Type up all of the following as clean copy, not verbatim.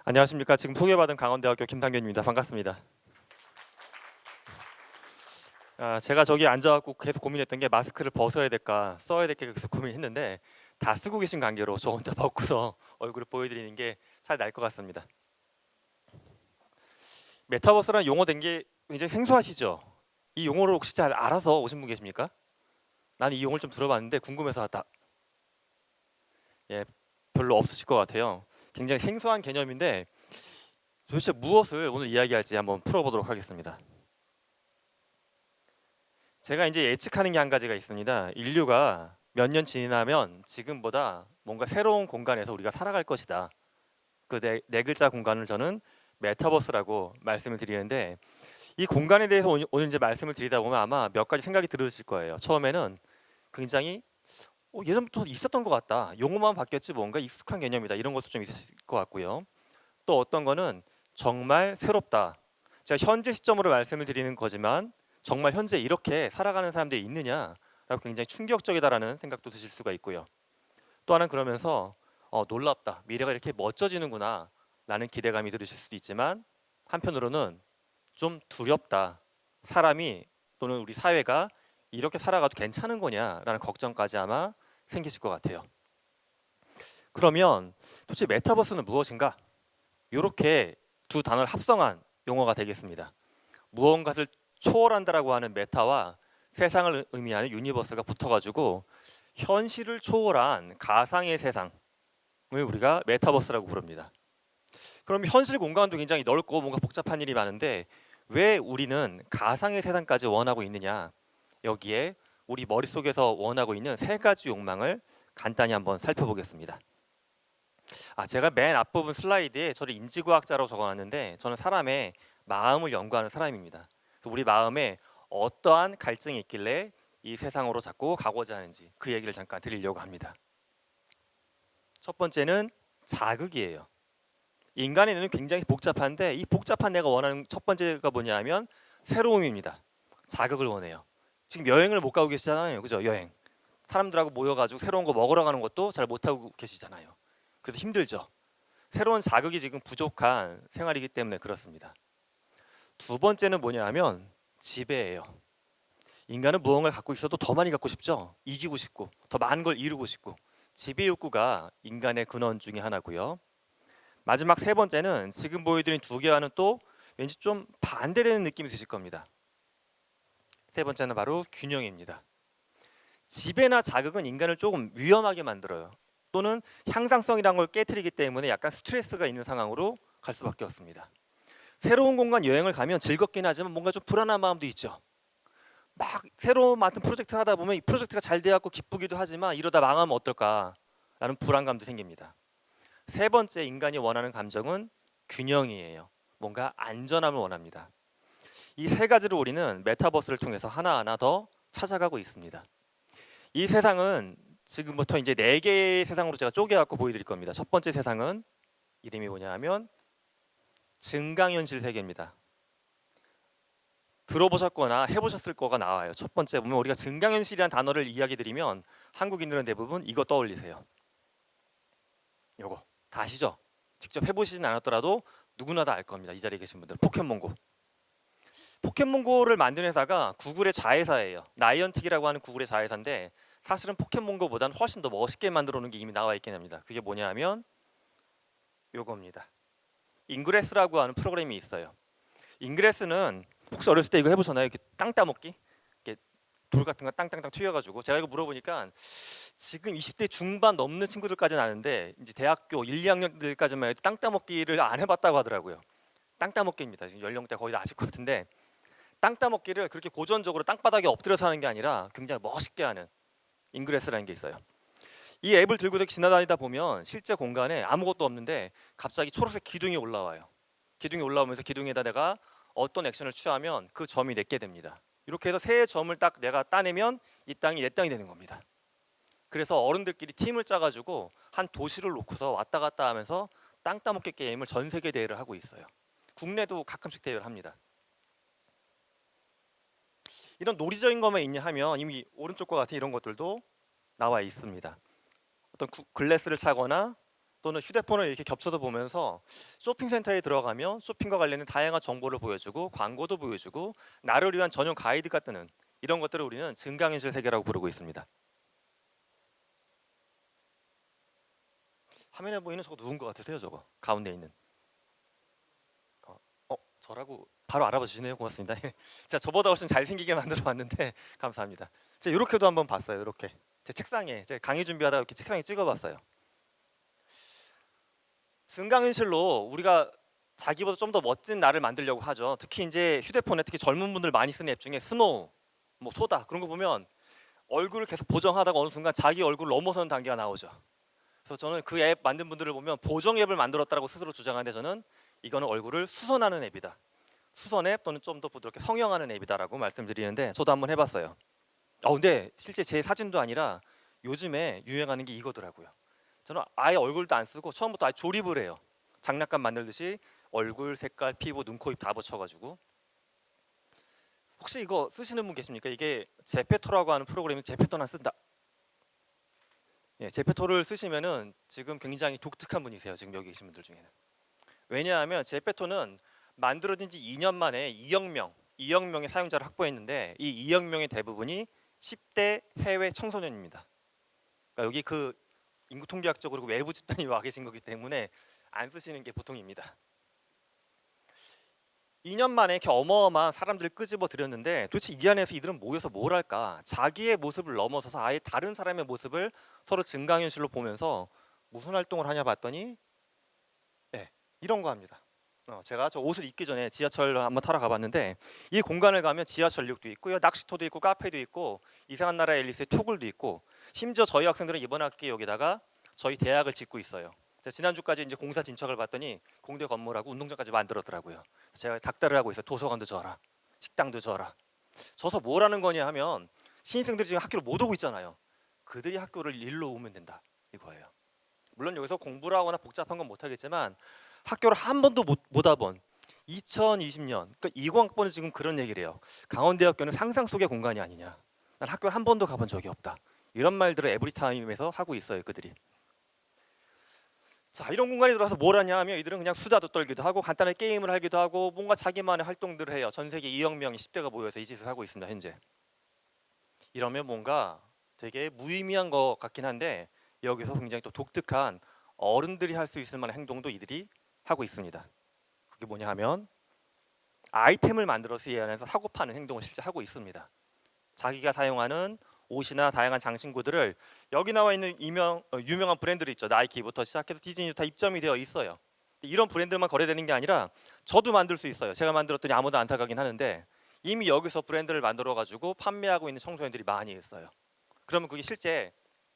안녕하십니까. 지금 소개받은 강원대학교 김상균입니다. 반갑습니다. 제가 저기 앉아갖고 계속 고민했던 게 마스크를 벗어야 될까 써야 될까 계속 고민했는데 다 쓰고 계신 관계로 저 혼자 벗고서 얼굴을 보여드리는 게 살 날 것 같습니다. 메타버스라는 용어 된 게 굉장히 생소하시죠? 이 용어를 혹시 잘 알아서 오신 분 계십니까? 나는 이 용어를 좀 들어봤는데 궁금해서 왔다. 예, 별로 없으실 것 같아요. 굉장히 생소한 개념인데 도대체 무엇을 오늘 이야기할지 한번 풀어보도록 하겠습니다. 제가 이제 예측하는 게 한 가지가 있습니다. 인류가 몇 년 지나면 지금보다 뭔가 새로운 공간에서 우리가 살아갈 것이다. 그 네 글자 공간을 저는 메타버스라고 말씀을 드리는데 이 공간에 대해서 오늘 이제 말씀을 드리다 보면 아마 몇 가지 생각이 들으실 거예요. 처음에는 굉장히 예전부터 있었던 것 같다. 용어만 바뀌었지 뭔가 익숙한 개념이다. 이런 것도 좀 있으실 것 같고요. 또 어떤 거는 정말 새롭다. 제가 현재 시점으로 말씀을 드리는 거지만 정말 현재 이렇게 살아가는 사람들이 있느냐라고 굉장히 충격적이다라는 생각도 드실 수가 있고요. 또 하나는 그러면서 놀랍다. 미래가 이렇게 멋져지는구나 라는 기대감이 들으실 수도 있지만 한편으로는 좀 두렵다. 사람이 또는 우리 사회가 이렇게 살아가도 괜찮은 거냐라는 걱정까지 아마 생기실 것 같아요. 그러면 도대체 메타버스는 무엇인가? 이렇게 두 단어를 합성한 용어가 되겠습니다. 무언가를 초월한다라고 하는 메타와 세상을 의미하는 유니버스가 붙어가지고 현실을 초월한 가상의 세상을 우리가 메타버스라고 부릅니다. 그럼 현실 공간도 굉장히 넓고 뭔가 복잡한 일이 많은데 왜 우리는 가상의 세상까지 원하고 있느냐? 여기에 우리 머릿속에서 원하고 있는 세 가지 욕망을 간단히 한번 살펴보겠습니다. 제가 맨 앞부분 슬라이드에 저를 인지과학자로 적어놨는데 저는 사람의 마음을 연구하는 사람입니다. 우리 마음에 어떠한 갈증이 있길래 이 세상으로 자꾸 가고자 하는지 그 얘기를 잠깐 드리려고 합니다. 첫 번째는 자극이에요. 인간의 뇌는 굉장히 복잡한데 이 복잡한 내가 원하는 첫 번째가 뭐냐면 새로움입니다. 자극을 원해요. 지금 여행을 못 가고 계시잖아요. 그죠? 여행. 사람들하고 모여가지고 새로운 거 먹으러 가는 것도 잘 못하고 계시잖아요. 그래서 힘들죠. 새로운 자극이 지금 부족한 생활이기 때문에 그렇습니다. 두 번째는 뭐냐 하면 지배예요. 인간은 무언가를 갖고 있어도 더 많이 갖고 싶죠. 이기고 싶고 더 많은 걸 이루고 싶고 지배 욕구가 인간의 근원 중에 하나고요. 마지막 세 번째는 지금 보여드린 두 개와는 또 왠지 좀 반대되는 느낌이 드실 겁니다. 세 번째는 바로 균형입니다. 지배나 자극은 인간을 조금 위험하게 만들어요. 또는 향상성이라는 걸 깨트리기 때문에 약간 스트레스가 있는 상황으로 갈 수밖에 없습니다. 새로운 공간 여행을 가면 즐겁긴 하지만 뭔가 좀 불안한 마음도 있죠. 막 새로운 맡은 프로젝트를 하다 보면 이 프로젝트가 잘 돼갖고 기쁘기도 하지만 이러다 망하면 어떨까라는 불안감도 생깁니다. 세 번째 인간이 원하는 감정은 균형이에요. 뭔가 안전함을 원합니다. 이 세 가지를 우리는 메타버스를 통해서 하나하나 더 찾아가고 있습니다. 이 세상은 지금부터 이제 네 개의 세상으로 제가 쪼개갖고 보여드릴 겁니다. 첫 번째 세상은 이름이 뭐냐 하면 증강현실 세계입니다. 들어보셨거나 해보셨을 거가 나와요. 첫 번째 보면 우리가 증강현실이라는 단어를 이야기 드리면 한국인들은 대부분 이거 떠올리세요. 요거 다 아시죠? 직접 해보시진 않았더라도 누구나 다 알 겁니다. 이 자리에 계신 분들 포켓몬고. 포켓몬고를 만든 회사가 구글의 자회사예요. 나이언틱이라고 하는 구글의 자회사인데 사실은 포켓몬고보다는 훨씬 더 멋있게 만들어 놓은 게 이미 나와 있긴 합니다. 그게 뭐냐 하면 요겁니다. 잉그레스라고 하는 프로그램이 있어요. 잉그레스는 혹시 어렸을 때 이거 해보셨나요? 이렇게 땅 따먹기? 이렇게 돌 같은 거 땅땅땅 튀어가지고 제가 이거 물어보니까 지금 20대 중반 넘는 친구들까지는 아는데 이제 대학교 1, 2학년들까지만 해도 땅 따먹기를 안 해봤다고 하더라고요. 땅 따먹기입니다. 지금 연령대 거의 다 아실 것 같은데 땅 따먹기를 그렇게 고전적으로 땅바닥에 엎드려서 하는 게 아니라 굉장히 멋있게 하는 잉그레스라는 게 있어요. 이 앱을 들고 이렇게 지나다니다 보면 실제 공간에 아무것도 없는데 갑자기 초록색 기둥이 올라와요. 기둥이 올라오면서 기둥에다 내가 어떤 액션을 취하면 그 점이 내게 됩니다. 이렇게 해서 세 점을 딱 내가 따내면 이 땅이 내 땅이 되는 겁니다. 그래서 어른들끼리 팀을 짜가지고 한 도시를 놓고서 왔다 갔다 하면서 땅 따먹기 게임을 전 세계 대회를 하고 있어요. 국내도 가끔씩 대회를 합니다. 이런 논리적인 것만 있냐 하면 이미 오른쪽과 같은 이런 것들도 나와 있습니다. 어떤 글래스를 차거나 또는 휴대폰을 이렇게 겹쳐서 보면서 쇼핑센터에 들어가면 쇼핑과 관련된 다양한 정보를 보여주고 광고도 보여주고 나를 위한 전용 가이드가 뜨는 이런 것들을 우리는 증강현실 세계라고 부르고 있습니다. 화면에 보이는 저거 누군 것 같으세요? 저거 가운데 있는 저라고 바로 알아봐 주시네요. 고맙습니다. 자, 저보다 훨씬 잘생기게 만들어 봤는데 감사합니다. 제가 이렇게도 한번 봤어요. 이렇게 제 책상에 제가 강의 준비하다가 이렇게 책상에 찍어봤어요. 증강현실로 우리가 자기보다 좀 더 멋진 나를 만들려고 하죠. 특히 이제 휴대폰에 특히 젊은 분들 많이 쓰는 앱 중에 스노우, 뭐 소다 그런 거 보면 얼굴을 계속 보정하다가 어느 순간 자기 얼굴을 넘어서는 단계가 나오죠. 그래서 저는 그 앱 만든 분들을 보면 보정 앱을 만들었다고 스스로 주장하는데 저는 이거는 얼굴을 수선하는 앱이다. 수선 앱 또는 좀 더 부드럽게 성형하는 앱이다라고 말씀드리는데 저도 한번 해봤어요. 근데 실제 제 사진도 아니라 요즘에 유행하는 게 이거더라고요. 저는 아예 얼굴도 안 쓰고 처음부터 아예 조립을 해요. 장난감 만들듯이 얼굴, 색깔, 피부, 눈, 코, 입 다 붙여가지고. 혹시 이거 쓰시는 분 계십니까? 이게 제페토라고 하는 프로그램이 제페토나 쓴다. 예, 제페토를 쓰시면은 지금 굉장히 독특한 분이세요. 지금 여기 계신 분들 중에는. 왜냐하면 제페토는 만들어진 지 2년 만에 2억 명의 사용자를 확보했는데 이 2억 명의 대부분이 10대 해외 청소년입니다. 그러니까 여기 그 인구 통계학적으로 외부 집단이 와 계신 거기 때문에 안 쓰시는 게 보통입니다. 2년 만에 이렇게 어마어마한 사람들을 끄집어 들였는데 도대체 이 안에서 이들은 모여서 뭘 할까? 자기의 모습을 넘어서서 아예 다른 사람의 모습을 서로 증강현실로 보면서 무슨 활동을 하냐 봤더니 이런 거 합니다. 제가 저 옷을 입기 전에 지하철 한번 타러 가봤는데 이 공간을 가면 지하철역도 있고요, 낚시터도 있고, 카페도 있고, 이상한 나라 앨리스의 토굴도 있고, 심지어 저희 학생들은 이번 학기 여기다가 저희 대학을 짓고 있어요. 지난주까지 이제 공사 진척을 봤더니 공대 건물하고 운동장까지 만들었더라고요. 제가 닥달을 하고 있어요. 도서관도 져라, 식당도 져라. 져서 뭘 하는 거냐 하면 신입생들이 지금 학교를 못 오고 있잖아요. 그들이 학교를 일로 오면 된다 이거예요. 물론 여기서 공부를 하거나 복잡한 건 못하겠지만 학교를 한 번도 못 와본 2020년, 그러니까 20학번은 지금 그런 얘기를 해요. 강원대학교는 상상 속의 공간이 아니냐. 난 학교를 한 번도 가본 적이 없다. 이런 말들을 에브리타임에서 하고 있어요, 그들이. 자, 이런 공간에 들어가서 뭘 하냐 하면 이들은 그냥 수다도 떨기도 하고 간단하게 게임을 하기도 하고 뭔가 자기만의 활동들을 해요. 전 세계 2억 명이 10대가 모여서 이 짓을 하고 있습니다, 현재. 이러면 뭔가 되게 무의미한 것 같긴 한데 여기서 굉장히 또 독특한 어른들이 할 수 있을 만한 행동도 이들이 하고 있습니다. 그게 뭐냐 하면 아이템을 만들어서 이 안에서 사고 파는 행동을 실제 하고 있습니다. 자기가 사용하는 옷이나 다양한 장신구들을 여기 나와 있는 유명한 브랜드들 있죠. 나이키부터 시작해서 디즈니도 다 입점이 되어 있어요. 이런 브랜드만 거래되는 게 아니라 저도 만들 수 있어요. 제가 만들었더니 아무도 안 사가긴 하는데 이미 여기서 브랜드를 만들어 가지고 판매하고 있는 청소년들이 많이 있어요. 그러면 그게 실제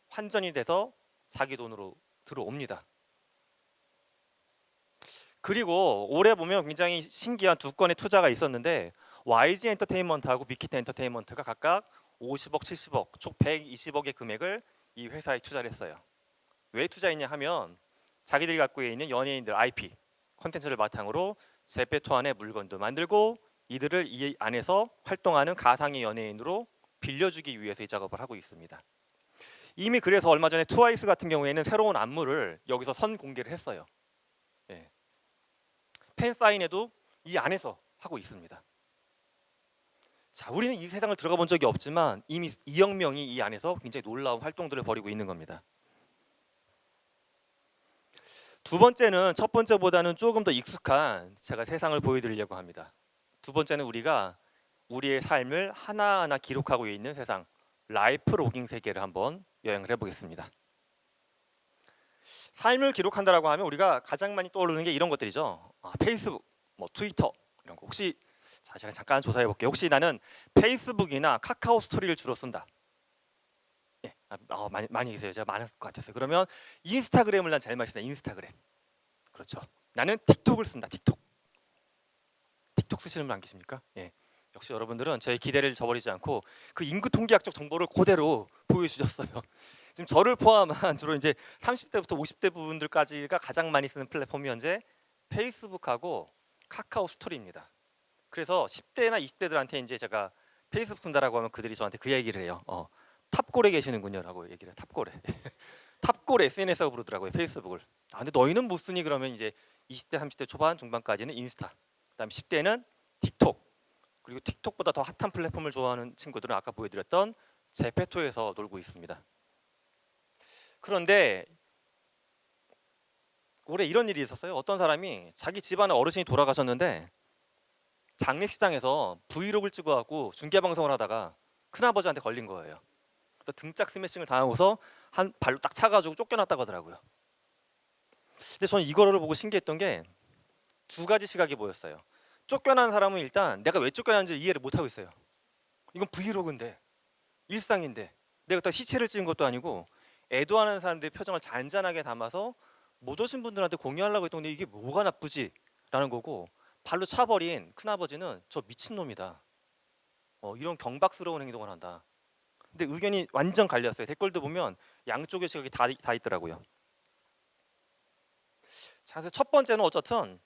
환전이 돼서 자기 돈으로 들어옵니다. 그리고 올해 보면 굉장히 신기한 두 건의 투자가 있었는데 YG 엔터테인먼트하고 빅히트 엔터테인먼트가 각각 50억, 70억, 총 120억의 금액을 이 회사에 투자를 했어요. 왜 투자했냐 하면 자기들이 갖고 있는 연예인들 IP 콘텐츠를 바탕으로 제페토 안에 물건도 만들고 이들을 이 안에서 활동하는 가상의 연예인으로 빌려주기 위해서 이 작업을 하고 있습니다. 이미 그래서 얼마 전에 트와이스 같은 경우에는 새로운 안무를 여기서 선 공개를 했어요. 팬 사인회도 이 안에서 하고 있습니다. 자, 우리는 이 세상을 들어가 본 적이 없지만 이미 2억 명이 이 안에서 굉장히 놀라운 활동들을 벌이고 있는 겁니다. 두 번째는 첫 번째보다는 조금 더 익숙한 제가 세상을 보여드리려고 합니다. 두 번째는 우리가 우리의 삶을 하나하나 기록하고 있는 세상, 라이프 로깅 세계를 한번 여행을 해보겠습니다. 삶을 기록한다라고 하면 우리가 가장 많이 떠오르는 게 이런 것들이죠. 페이스북, 뭐 트위터 이런 거. 혹시 제가 잠깐 조사해 볼게요. 혹시 나는 페이스북이나 카카오 스토리를 주로 쓴다. 많이 계세요. 제가 많을 것 같았어요. 그러면 인스타그램을 난 제일 많이 쓴다. 인스타그램. 그렇죠. 나는 틱톡을 쓴다. 틱톡 쓰시는 분 안 계십니까? 역시 여러분들은 저의 기대를 저버리지 않고 그 인구 통계학적 정보를 그대로 보여주셨어요. 지금 저를 포함한 주로 이제 30대부터 50대 분들까지가 가장 많이 쓰는 플랫폼이 현재 페이스북하고 카카오 스토리입니다. 그래서 10대나 20대들한테 이제 제가 페이스북 쓴다라고 하면 그들이 저한테 그 얘기를 해요. 탑골에 계시는군요라고 얘기를 해요. 탑골에. 탑골 SNS라고 부르더라고요. 페이스북을. 아 근데 너희는 못 쓰니 그러면 이제 20대 30대 초반 중반까지는 인스타, 그다음 10대는 틱톡, 그리고 틱톡보다 더 핫한 플랫폼을 좋아하는 친구들은 아까 보여드렸던 제페토에서 놀고 있습니다. 그런데 올해 이런 일이 있었어요. 어떤 사람이 자기 집안에 어르신이 돌아가셨는데 장례식장에서 브이로그를 찍어갖고 중계방송을 하다가 큰아버지한테 걸린 거예요. 그래서 등짝 스매싱을 당하고서 한 발로 딱 차가지고 쫓겨났다고 하더라고요. 근데 저는 이거를 보고 신기했던 게 두 가지 시각이 보였어요. 쫓겨난 사람은 일단 내가 왜 쫓겨났는지 이해를 못하고 있어요. 이건 브이로그인데, 일상인데, 내가 딱 시체를 찍은 것도 아니고 애도하는 사람들의 표정을 잔잔하게 담아서 못 오신 분들한테 공유하려고 했던 건데 이게 뭐가 나쁘지? 라는 거고, 발로 차버린 큰아버지는 저 미친놈이다, 이런 경박스러운 행동을 한다. 근데 의견이 완전 갈렸어요. 댓글도 보면 양쪽의 시각이 다 있더라고요. 자, 그래서 첫 번째는 어쨌든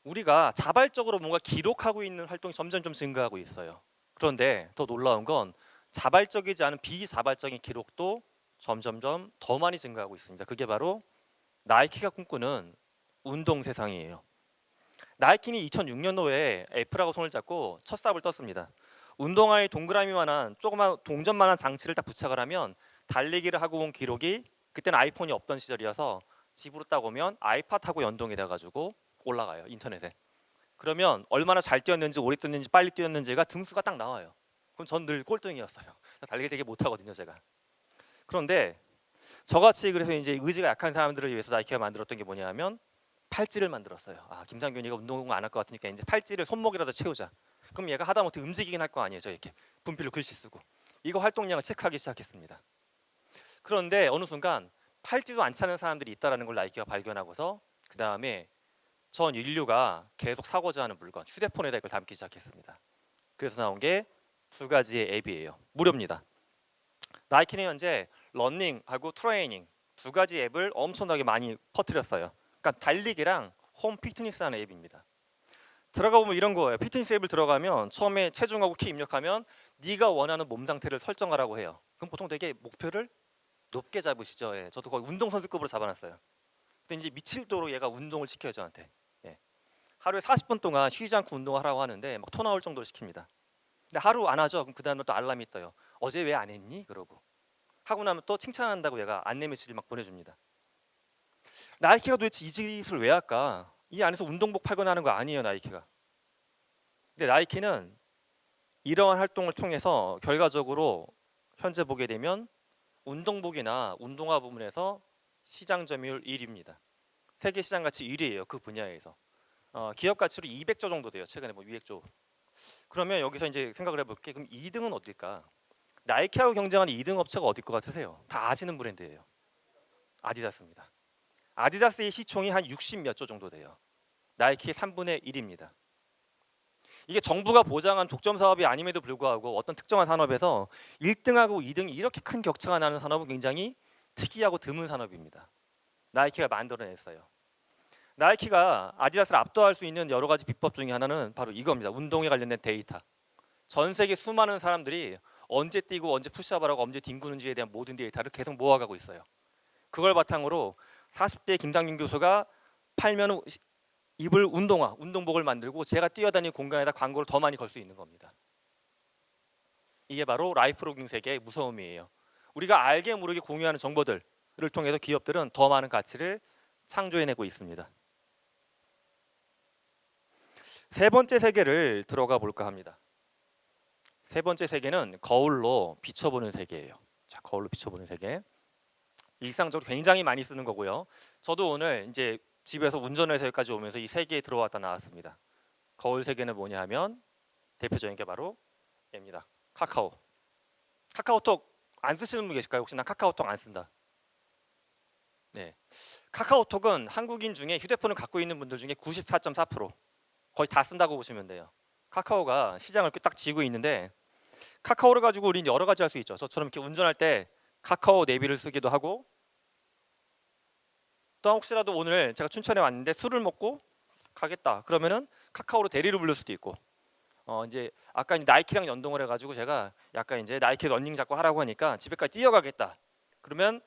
우리가 자발적으로 뭔가 기록하고 있는 활동이 점점 좀 증가하고 있어요. 그런데 더 놀라운 건 자발적이지 않은 비자발적인 기록도 점점점 더 많이 증가하고 있습니다. 그게 바로 나이키가 꿈꾸는 운동 세상이에요. 나이키는 2006년도에 애플하고 손을 잡고 첫 삽을 떴습니다. 운동화에 동그라미만한 조그만 동전만한 장치를 딱 부착을 하면 달리기를 하고 온 기록이, 그때는 아이폰이 없던 시절이어서 집으로 딱 오면 아이팟하고 연동이 돼가지고 올라가요, 인터넷에. 그러면 얼마나 잘 뛰었는지, 오래 뛰었는지, 빨리 뛰었는지가 등수가 딱 나와요. 그럼 전 늘 꼴등이었어요. 달리기 되게 못하거든요, 제가. 그런데 저같이 그래서 이제 의지가 약한 사람들을 위해서 나이키가 만들었던 게 뭐냐면 팔찌를 만들었어요. 아, 김상균이가 운동 안 할 것 같으니까 이제 팔찌를 손목이라도 채우자. 그럼 얘가 하다못해 움직이긴 할 거 아니에요. 저 이렇게 분필로 글씨 쓰고. 이거 활동량을 체크하기 시작했습니다. 그런데 어느 순간 팔찌도 안 차는 사람들이 있다는 걸 나이키가 발견하고서 그 다음에 전 인류가 계속 사고자 하는 물건, 휴대폰에다 이걸 담기 시작했습니다. 그래서 나온 게 두 가지의 앱이에요. 무료입니다. 나이키는 현재 러닝하고 트레이닝 두 가지 앱을 엄청나게 많이 퍼뜨렸어요. 그러니까 달리기랑 홈 피트니스 하는 앱입니다. 들어가 보면 이런 거예요. 피트니스 앱을 들어가면 처음에 체중하고 키 입력하면 네가 원하는 몸 상태를 설정하라고 해요. 그럼 보통 되게 목표를 높게 잡으시죠. 예, 저도 거의 운동선수급으로 잡아놨어요. 근데 이제 미칠도로 얘가 운동을 시켜요, 저한테. 예. 하루에 40분 동안 쉬지 않고 운동하라고 하는데 막 토 나올 정도로 시킵니다. 근데 하루 안 하죠. 그럼 그 다음에 또 알람이 떠요. 어제 왜 안 했니? 그러고 하고 나면 또 칭찬한다고 얘가 안내 메시지를 막 보내줍니다. 나이키가 도대체 이 짓을 왜 할까? 이 안에서 운동복 팔거나 하는 거 아니에요, 나이키가. 근데 나이키는 이러한 활동을 통해서 결과적으로 현재 보게 되면 운동복이나 운동화 부문에서 시장 점유율 1위입니다. 세계 시장 가치 1위예요, 그 분야에서. 기업 가치로 200조 정도 돼요. 최근에 뭐 200조. 그러면 여기서 이제 생각을 해볼게. 그럼 2등은 어딜까? 나이키하고 경쟁하는 2등 업체가 어딜 것 같으세요? 다 아시는 브랜드예요. 아디다스입니다. 아디다스의 시총이 한 60 몇 조 정도 돼요. 나이키의 3분의 1입니다. 이게 정부가 보장한 독점 사업이 아님에도 불구하고 어떤 특정한 산업에서 1등하고 2등이 이렇게 큰 격차가 나는 산업은 굉장히 특이하고 드문 산업입니다. 나이키가 만들어냈어요. 나이키가 아디다스를 압도할 수 있는 여러 가지 비법 중에 하나는 바로 이겁니다. 운동에 관련된 데이터. 전 세계 수많은 사람들이 언제 뛰고 언제 푸시업을 하고 언제 뒹구는지에 대한 모든 데이터를 계속 모아가고 있어요. 그걸 바탕으로 40대 김상균 교수가 팔면 입을 운동화, 운동복을 만들고 제가 뛰어다니는 공간에다 광고를 더 많이 걸 수 있는 겁니다. 이게 바로 라이프로깅 세계의 무서움이에요. 우리가 알게 모르게 공유하는 정보들을 통해서 기업들은 더 많은 가치를 창조해내고 있습니다. 세 번째 세계를 들어가 볼까 합니다. 세 번째 세계는 거울로 비춰보는 세계예요. 자, 거울로 비춰보는 세계. 일상적으로 굉장히 많이 쓰는 거고요. 저도 오늘 이제 집에서 운전해서 여기까지 오면서 이 세계에 들어왔다 나왔습니다. 거울 세계는 뭐냐 하면 대표적인 게 바로 얘입니다. 카카오. 카카오톡 안 쓰시는 분 계실까요? 혹시 난 카카오톡 안 쓴다. 네. 카카오톡은 한국인 중에 휴대폰을 갖고 있는 분들 중에 94.4%, 거의 다 쓴다고 보시면 돼요. 카카오가 시장을 딱 쥐고 있는데 카카오를 가지고 우리는 여러 가지 할 수 있죠. 저처럼 이렇게 운전할 때 카카오 내비를 쓰기도 하고, 또 혹시라도 오늘 제가 춘천에 왔는데 술을 먹고 가겠다 그러면은 카카오로 대리를 부를 수도 있고, 이제 아까 이제 나이키랑 연동을 해가지고 제가 약간 이제 나이키 러닝 자꾸 하라고 하니까 집에까지 뛰어가겠다. 그러면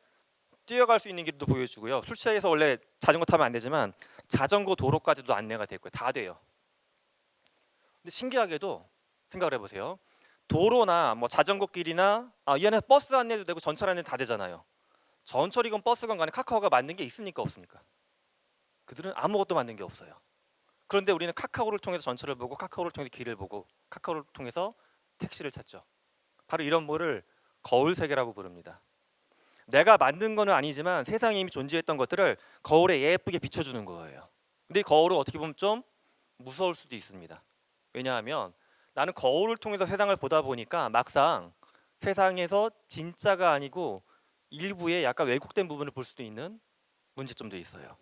뛰어갈 수 있는 길도 보여주고요. 술 취해서 원래 자전거 타면 안 되지만 자전거 도로까지도 안내가 됐고요. 다 돼요. 근데 신기하게도 생각을 해보세요. 도로나 뭐 자전거 길이나 이 안에 버스 안내도 되고 전철 안내 다 되잖아요. 전철이건 버스건 간에 카카오가 만든 게 있습니까 없습니까? 그들은 아무것도 만든 게 없어요. 그런데 우리는 카카오를 통해서 전철을 보고 카카오를 통해서 길을 보고 카카오를 통해서 택시를 찾죠. 바로 이런 거를 거울 세계라고 부릅니다. 내가 만든 거는 아니지만 세상에 이미 존재했던 것들을 거울에 예쁘게 비춰주는 거예요. 근데 이 거울은 어떻게 보면 좀 무서울 수도 있습니다. 왜냐하면 나는 거울을 통해서 세상을 보다 보니까 막상 세상에서 진짜가 아니고 일부의 약간 왜곡된 부분을 볼 수도 있는 문제점도 있어요.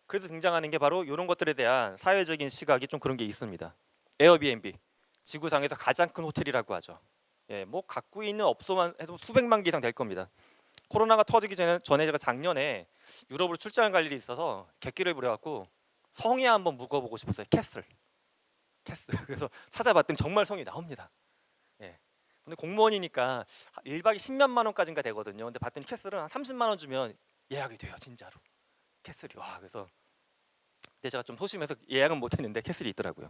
그래서 등장하는 게 바로 이런 것들에 대한 사회적인 시각이 좀 그런 게 있습니다. 에어비앤비, 지구상에서 가장 큰 호텔이라고 하죠. 예, 뭐 갖고 있는 업소만 해도 수백만 개 이상 될 겁니다. 코로나가 터지기 전에 제가 작년에 유럽으로 출장을 갈 일이 있어서 객기를 부려갖고 성에 한번 묵어보고 싶었어요. 캐슬. 그래서 찾아봤더니 정말 성이 나옵니다. 예. 근데 공무원이니까 1박에 10몇만 원까지인가 되거든요. 근데 봤더니 캐슬은 한 30만 원 주면 예약이 돼요, 진짜로. 캐슬이 와 그래서 근데 제가 좀 소심해서 예약은 못했는데 캐슬이 있더라고요.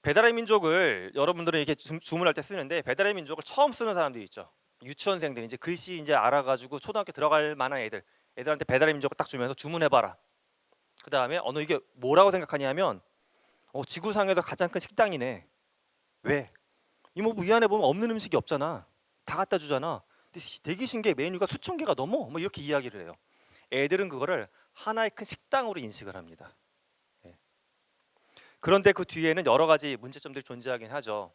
배달의 민족을 여러분들은 이렇게 주문할 때 쓰는데 배달의 민족을 처음 쓰는 사람들이 있죠. 유치원생들 이제 글씨 이제 알아가지고 초등학교 들어갈 만한 애들한테 배달의 민족을 딱 주면서 주문해봐라. 그 다음에 너 이게 뭐라고 생각하냐면 지구상에서 가장 큰 식당이네. 왜? 이모 이 안에 보면 없는 음식이 없잖아. 다 갖다 주잖아. 근데 되게 신기해. 메뉴가 수천 개가 넘어. 뭐 이렇게 이야기를 해요. 애들은 그거를 하나의 큰 식당으로 인식을 합니다. 예. 그런데 그 뒤에는 여러 가지 문제점들이 존재하긴 하죠.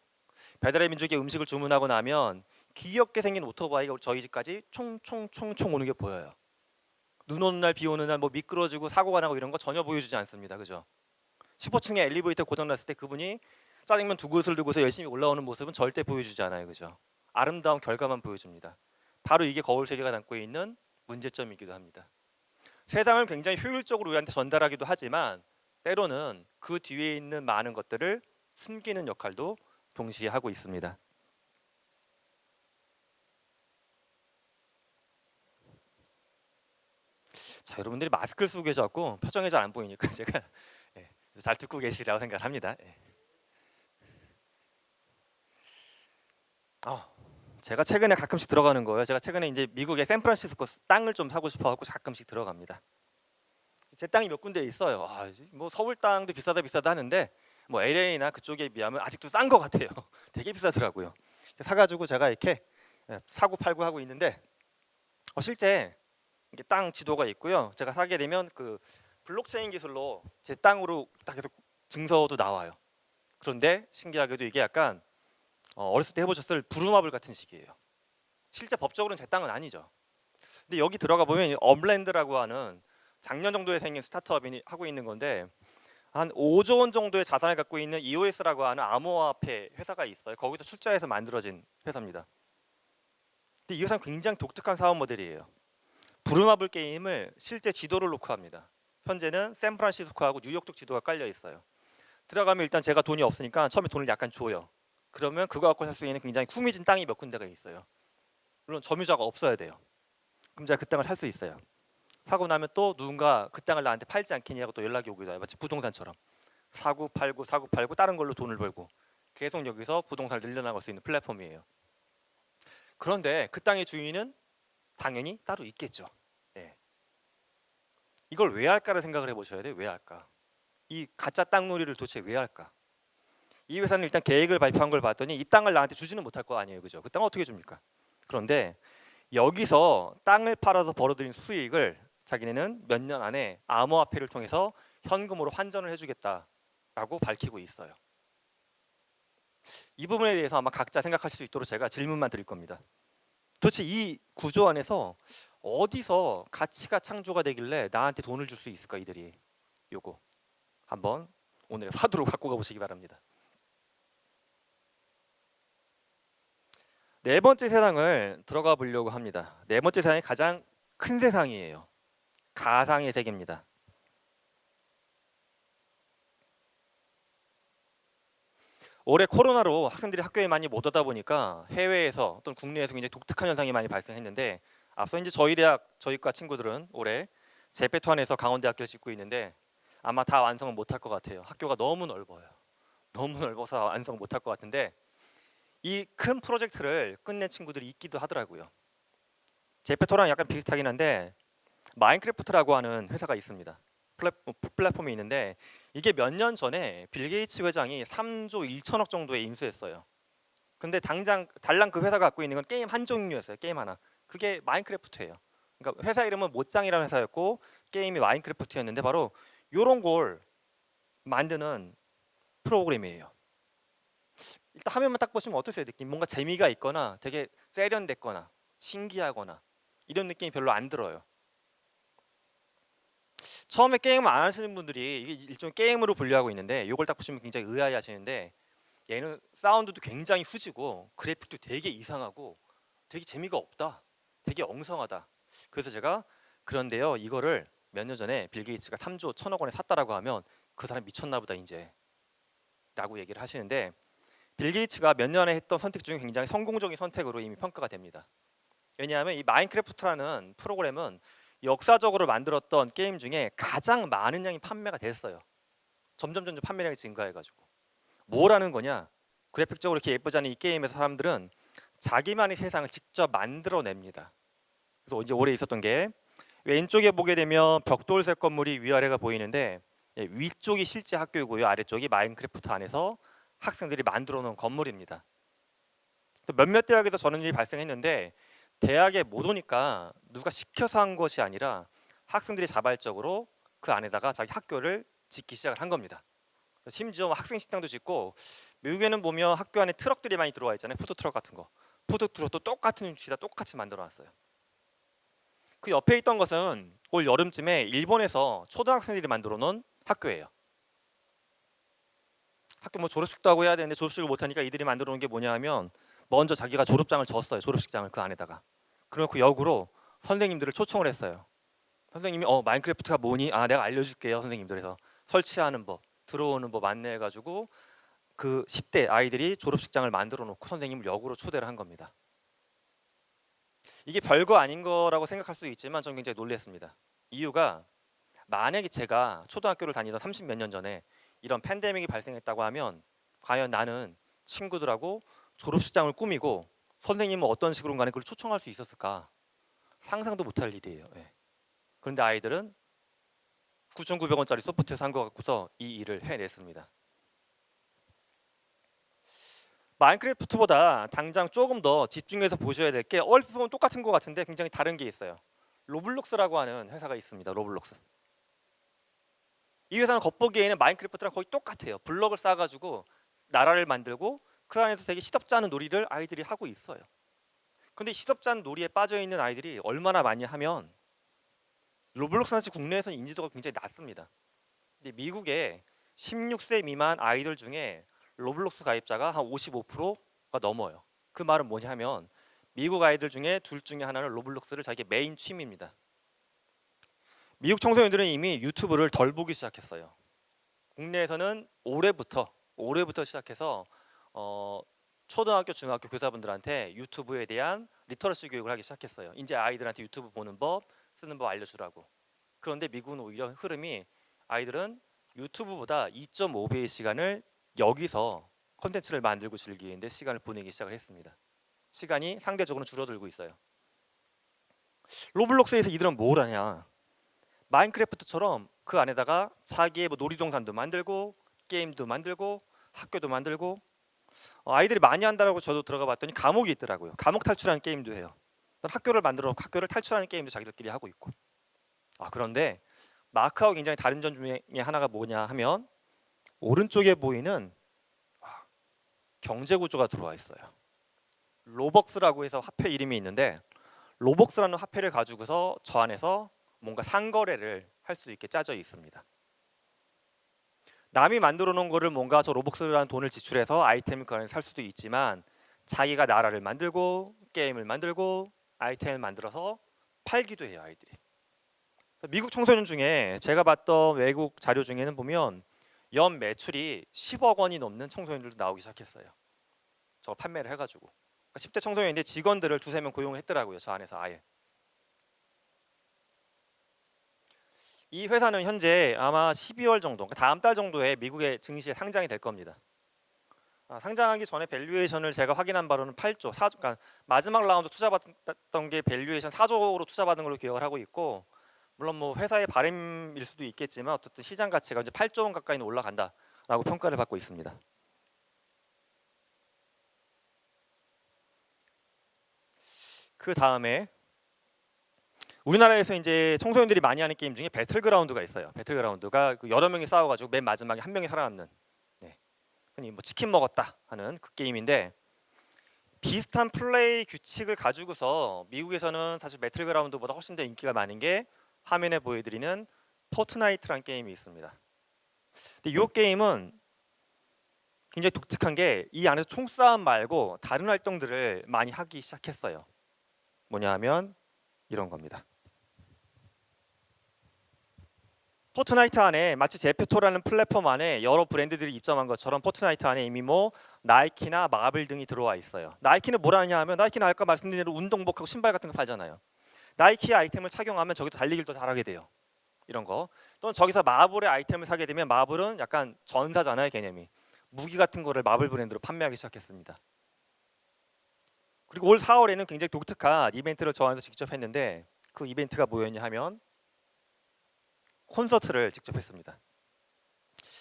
배달의 민족의 음식을 주문하고 나면 귀엽게 생긴 오토바이가 저희 집까지 총총총총 오는 게 보여요. 눈 오는 날, 비 오는 날 뭐 미끄러지고 사고가 나고 이런 거 전혀 보여주지 않습니다. 그죠? 15층에 엘리베이터 고장났을 때 그분이 짜장면 두 그릇을 들고서 열심히 올라오는 모습은 절대 보여주지 않아요. 그죠? 아름다운 결과만 보여줍니다. 바로 이게 거울 세계가 담고 있는 문제점이기도 합니다. 세상을 굉장히 효율적으로 우리한테 전달하기도 하지만 때로는 그 뒤에 있는 많은 것들을 숨기는 역할도 동시에 하고 있습니다. 자, 여러분들이 마스크를 쓰고 계셔서 표정이 잘 안 보이니까 제가 잘 듣고 계시리라고 생각합니다. 제가 최근에 가끔씩 들어가는 거예요. 제가 최근에 이제 미국의 샌프란시스코 땅을 좀 사고 싶어갖고 가끔씩 들어갑니다. 제 땅이 몇 군데 있어요. 뭐 서울 땅도 비싸다 하는데 뭐 LA나 그쪽에 비하면 아직도 싼 것 같아요. 되게 비싸더라고요. 사가지고 제가 이렇게 사고 팔고 하고 있는데 실제 이게 땅 지도가 있고요. 제가 사게 되면 그 블록체인 기술로 제 땅으로 딱 해서 증서도 나와요. 그런데 신기하게도 이게 약간 어렸을 때 해보셨을 부루마블 같은 식이에요. 실제 법적으로는 제 땅은 아니죠. 근데 여기 들어가 보면 업랜드라고 하는 작년 정도에 생긴 스타트업이 하고 있는 건데 한 5조 원 정도의 자산을 갖고 있는 EOS라고 하는 암호화폐 회사가 있어요. 거기서 출자해서 만들어진 회사입니다. 근데 이 회사는 굉장히 독특한 사업 모델이에요. 부루마블 게임을 실제 지도를 놓고 합니다. 현재는 샌프란시스코하고 뉴욕 쪽 지도가 깔려 있어요. 들어가면 일단 제가 돈이 없으니까 처음에 돈을 약간 줘요. 그러면 그거 갖고 살 수 있는 굉장히 후미진 땅이 몇 군데가 있어요. 물론 점유자가 없어야 돼요. 그럼 제가 그 땅을 살 수 있어요. 사고 나면 또 누군가 그 땅을 나한테 팔지 않겠냐고 또 연락이 오기도 해요. 마치 부동산처럼 사고 팔고 다른 걸로 돈을 벌고 계속 여기서 부동산을 늘려나갈 수 있는 플랫폼이에요. 그런데 그 땅의 주인은 당연히 따로 있겠죠. 예. 이걸 왜 할까를 생각을 해보셔야 돼요. 왜 할까? 이 가짜 땅놀이를 도대체 왜 할까? 이 회사는 일단 계획을 발표한 걸 봤더니 이 땅을 나한테 주지는 못할 거 아니에요. 그죠? 그 땅 어떻게 줍니까? 그런데 여기서 땅을 팔아서 벌어들인 수익을 자기네는 몇 년 안에 암호화폐를 통해서 현금으로 환전을 해주겠다라고 밝히고 있어요. 이 부분에 대해서 아마 각자 생각하실 수 있도록 제가 질문만 드릴 겁니다. 도대체 이 구조 안에서 어디서 가치가 창조가 되길래 나한테 돈을 줄 수 있을까 이들이? 요거 한번 오늘의 화두로 갖고 가보시기 바랍니다. 네 번째 세상을 들어가 보려고 합니다. 네 번째 세상이 가장 큰 세상이에요. 가상의 세계입니다. 올해 코로나로 학생들이 학교에 많이 못 오다 보니까 해외에서 또는 국내에서 굉장히 독특한 현상이 많이 발생했는데, 앞서 이제 저희 대학 저희과 친구들은 올해 제페토안에서 강원대학교를 짓고 있는데 아마 다 완성은 못할 것 같아요. 학교가 너무 넓어요. 너무 넓어서 완성 못할 것 같은데, 이 큰 프로젝트를 끝낸 친구들이 있기도 하더라고요. 제페토랑 약간 비슷하긴 한데 마인크래프트라고 하는 회사가 있습니다. 플랫폼이 있는데, 이게 몇 년 전에 빌 게이츠 회장이 3조 1천억 정도에 인수했어요. 근데 달랑 그 회사가 갖고 있는 건 게임 한 종류였어요. 게임 하나. 그게 마인크래프트예요. 그러니까 회사 이름은 못장이라는 회사였고 게임이 마인크래프트였는데, 바로 이런 걸 만드는 프로그램이에요. 일단 화면만 딱 보시면 어떠세요? 느낌? 뭔가 재미가 있거나 되게 세련됐거나 신기하거나 이런 느낌이 별로 안 들어요. 처음에 게임을 안 하시는 분들이 이게 일종의 게임으로 분류하고 있는데, 이걸 딱 보시면 굉장히 의아해하시는데, 얘는 사운드도 굉장히 후지고 그래픽도 되게 이상하고 되게 재미가 없다, 되게 엉성하다. 그래서 제가, 그런데요, 이거를 몇 년 전에 빌 게이츠가 3조 1천억 원에 샀다라고 하면 그 사람 미쳤나 보다 이제 라고 얘기를 하시는데, 빌 게이츠가 몇 년에 했던 선택 중에 굉장히 성공적인 선택으로 이미 평가가 됩니다. 왜냐하면 이 마인크래프트라는 프로그램은 역사적으로 만들었던 게임 중에 가장 많은 양이 판매가 됐어요. 점점 판매량이 증가해가지고. 뭐라는 거냐? 그래픽적으로 이렇게 예쁘지 않은 이 게임에서 사람들은 자기만의 세상을 직접 만들어냅니다. 그래서 이제 올해 있었던 게, 왼쪽에 보게 되면 벽돌색 건물이 위아래가 보이는데, 위쪽이 실제 학교이고요, 아래쪽이 마인크래프트 안에서 학생들이 만들어 놓은 건물입니다. 몇몇 대학에서 저런 일이 발생했는데, 대학에 못 오니까 누가 시켜서 한 것이 아니라 학생들이 자발적으로 그 안에다가 자기 학교를 짓기 시작을 한 겁니다. 심지어 학생 식당도 짓고, 미국에는 보면 학교 안에 트럭들이 많이 들어와 있잖아요. 푸드트럭 같은 거. 푸드트럭도 똑같은 위치에다 똑같이 만들어 놨어요. 그 옆에 있던 것은 올 여름쯤에 일본에서 초등학생들이 만들어 놓은 학교예요. 학교 뭐 졸업식도 하고 해야 되는데 졸업식을 못 하니까 이들이 만들어 놓은 게 뭐냐 하면, 먼저 자기가 졸업장을 줬어요. 졸업식장을 그 안에다가. 그리고 그 역으로 선생님들을 초청을 했어요. 선생님이 마인크래프트가 뭐니? 내가 알려줄게요 선생님들. 해서 설치하는 법, 들어오는 법 안내해가지고 그 10대 아이들이 졸업식장을 만들어 놓고 선생님을 역으로 초대를 한 겁니다. 이게 별거 아닌 거라고 생각할 수도 있지만 저는 굉장히 놀랐습니다. 이유가, 만약에 제가 초등학교를 다니던 30 몇 년 전에 이런 팬데믹이 발생했다고 하면, 과연 나는 친구들하고 졸업식장을 꾸미고 선생님은 어떤 식으로 간에 그걸 초청할 수 있었을까? 상상도 못할 일이에요. 그런데 아이들은 9,900원짜리 소프트웨어 산 거 갖고서 이 일을 해냈습니다. 마인크래프트보다 당장 조금 더 집중해서 보셔야 될 게, 얼핏 보면 똑같은 것 같은데 굉장히 다른 게 있어요. 로블록스라고 하는 회사가 있습니다. 로블록스. 이 회사는 겉보기에는 마인크래프트랑 거의 똑같아요. 블럭을 쌓아가지고 나라를 만들고 그 안에서 되게 시덥지 않은 놀이를 아이들이 하고 있어요. 근데 시덥지 않은 놀이에 빠져 있는 아이들이 얼마나 많이 하면, 로블록스는 사실 국내에서는 인지도가 굉장히 낮습니다. 근데 미국에 16세 미만 아이들 중에 로블록스 가입자가 한 55%가 넘어요. 그 말은 뭐냐 하면, 미국 아이들 중에 둘 중에 하나는 로블록스를 자기의 메인 취미입니다. 미국 청소년들은 이미 유튜브를 덜 보기 시작했어요. 국내에서는 올해부터 시작해서 초등학교, 중학교 교사분들한테 유튜브에 대한 리터러시 교육을 하기 시작했어요. 이제 아이들한테 유튜브 보는 법, 쓰는 법 알려주라고. 그런데 미국은 오히려 흐름이, 아이들은 유튜브보다 2.5배의 시간을 여기서 콘텐츠를 만들고 즐기는데 시간을 보내기 시작을 했습니다. 시간이 상대적으로 줄어들고 있어요. 로블록스에서 이들은 뭘 하냐? 마인크래프트처럼 그 안에다가 자기의 뭐 놀이동산도 만들고 게임도 만들고 학교도 만들고, 아이들이 많이 한다라고 저도 들어가 봤더니 감옥이 있더라고요. 감옥 탈출하는 게임도 해요. 학교를 만들어 학교를 탈출하는 게임도 자기들끼리 하고 있고. 그런데 마크하고 굉장히 다른 점 중에 하나가 뭐냐 하면, 오른쪽에 보이는 경제 구조가 들어와 있어요. 로벅스라고 해서 화폐 이름이 있는데, 로벅스라는 화폐를 가지고서 저 안에서 뭔가 상거래를 할 수 있게 짜져 있습니다. 남이 만들어 놓은 거를 뭔가 저 로벅스라는 돈을 지출해서 아이템을 그 안에 살 수도 있지만, 자기가 나라를 만들고 게임을 만들고 아이템을 만들어서 팔기도 해요, 아이들이. 미국 청소년 중에 제가 봤던 외국 자료 중에는 보면 연 매출이 10억 원이 넘는 청소년들도 나오기 시작했어요. 저거 판매를 해가지고. 그러니까 10대 청소년인데 직원들을 두세 명 고용을 했더라고요. 저 안에서 아예. 이 회사는 현재 아마 12월 정도, 그러니까 다음 달 정도에 미국의 증시에 상장이 될 겁니다. 상장하기 전에 밸류에이션을 제가 확인한 바로는 8조, 4조, 그러니까 마지막 라운드 투자받았던 게 밸류에이션 4조로 투자받은 걸로 기억을 하고 있고, 물론 뭐 회사의 바람일 수도 있겠지만 어쨌든 시장 가치가 이제 8조 원 가까이는 올라간다라고 평가를 받고 있습니다. 그 다음에 우리나라에서 이제 청소년들이 많이 하는 게임 중에 배틀그라운드가 있어요. 배틀그라운드가 그 여러 명이 싸워가지고 맨 마지막에 한 명이 살아남는, 네. 흔히 뭐 치킨 먹었다 하는 그 게임인데, 비슷한 플레이 규칙을 가지고서 미국에서는 사실 배틀그라운드보다 훨씬 더 인기가 많은 게 화면에 보여드리는 포트나이트라는 게임이 있습니다. 근데 이 게임은 굉장히 독특한 게 이 안에서 총싸움 말고 다른 활동들을 많이 하기 시작했어요. 뭐냐 하면 이런 겁니다. 포트나이트 안에 마치 제페토라는 플랫폼 안에 여러 브랜드들이 입점한 것처럼 포트나이트 안에 이미 뭐 나이키나 마블 등이 들어와 있어요. 나이키는 뭘 하냐 하면, 나이키는 아까 말씀드린 대로 운동복하고 신발 같은 거 팔잖아요. 나이키 아이템을 착용하면 저기도 달리기를 더 잘하게 돼요. 이런 거. 또는 저기서 마블의 아이템을 사게 되면, 마블은 약간 전사잖아요, 개념이. 무기 같은 거를 마블 브랜드로 판매하기 시작했습니다. 그리고 올 4월에는 굉장히 독특한 이벤트를 저 안에서 직접 했는데, 그 이벤트가 뭐였냐 하면 콘서트를 직접 했습니다.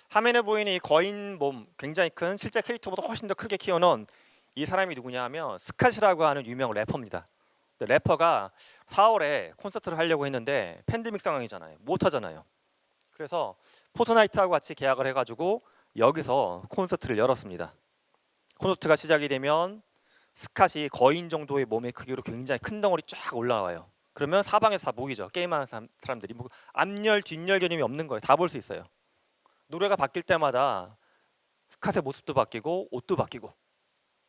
화면에 보이는 이 거인 몸, 굉장히 큰 실제 캐릭터보다 훨씬 더 크게 키워놓은 이 사람이 누구냐 하면 스캇이라고 하는 유명 래퍼입니다. 래퍼가 4월에 콘서트를 하려고 했는데 팬데믹 상황이잖아요. 못 하잖아요. 그래서 포트나이트하고 같이 계약을 해가지고 여기서 콘서트를 열었습니다. 콘서트가 시작이 되면 스캇이 거인 정도의 몸의 크기로 굉장히 큰 덩어리 쫙 올라와요. 그러면 사방에서 다 보이죠. 게임하는 사람들이. 뭐 앞열 뒷열 개념이 없는 거예요. 다 볼 수 있어요. 노래가 바뀔 때마다 스캇의 모습도 바뀌고 옷도 바뀌고,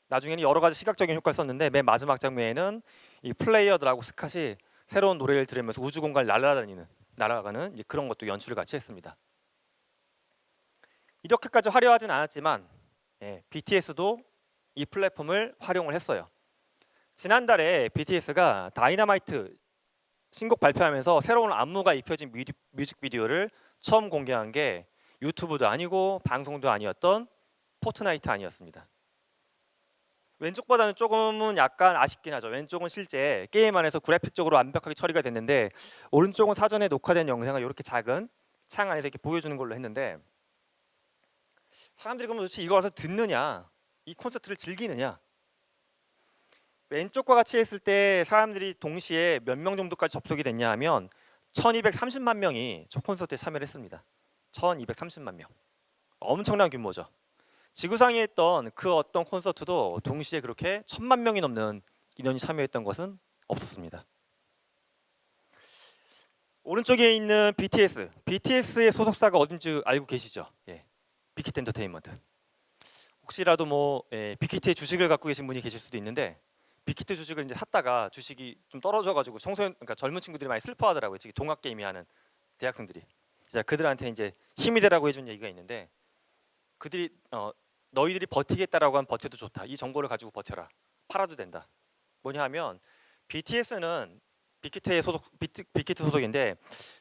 나중에는 여러 가지 시각적인 효과를 썼는데 맨 마지막 장면에는 이 플레이어들하고 스캇이 새로운 노래를 들으면서 우주 공간을 날아가는 이제 그런 것도 연출을 같이 했습니다. 이렇게까지 화려하진 않았지만 BTS도 이 플랫폼을 활용을 했어요. 지난달에 BTS가 다이너마이트 신곡 발표하면서 새로운 안무가 입혀진 뮤직비디오를 처음 공개한 게 유튜브도 아니고 방송도 아니었던 포트나이트 아니었습니다. 왼쪽보다는 조금은 약간 아쉽긴 하죠. 왼쪽은 실제 게임 안에서 그래픽적으로 완벽하게 처리가 됐는데, 오른쪽은 사전에 녹화된 영상을 이렇게 작은 창 안에서 이렇게 보여주는 걸로 했는데, 사람들이 그러면 도대체 이거 와서 듣느냐, 이 콘서트를 즐기느냐. 왼쪽과 같이 했을 때 사람들이 동시에 몇 명 정도까지 접속이 됐냐 하면 1230만 명이 저 콘서트에 참여를 했습니다. 1230만 명. 엄청난 규모죠. 지구상에 있던 그 어떤 콘서트도 동시에 그렇게 1000만 명이 넘는 인원이 참여했던 것은 없었습니다. 오른쪽에 있는 BTS의 소속사가 어딘지 알고 계시죠? 빅히트 엔터테인먼트. 혹시라도 뭐 빅히트의 주식을 갖고 계신 분이 계실 수도 있는데, 빅히트 주식을 이제 샀다가 주식이 좀 떨어져가지고 그러니까 젊은 친구들이 많이 슬퍼하더라고요. 지금 동학 게임이 하는 대학생들이. 자, 그들한테 이제 힘이 되라고 해준 얘기가 있는데, 그들이 너희들이 버티겠다라고 하면 버텨도 좋다. 이 정보를 가지고 버텨라. 팔아도 된다. 뭐냐 하면 BTS는 빅히트 소속인데,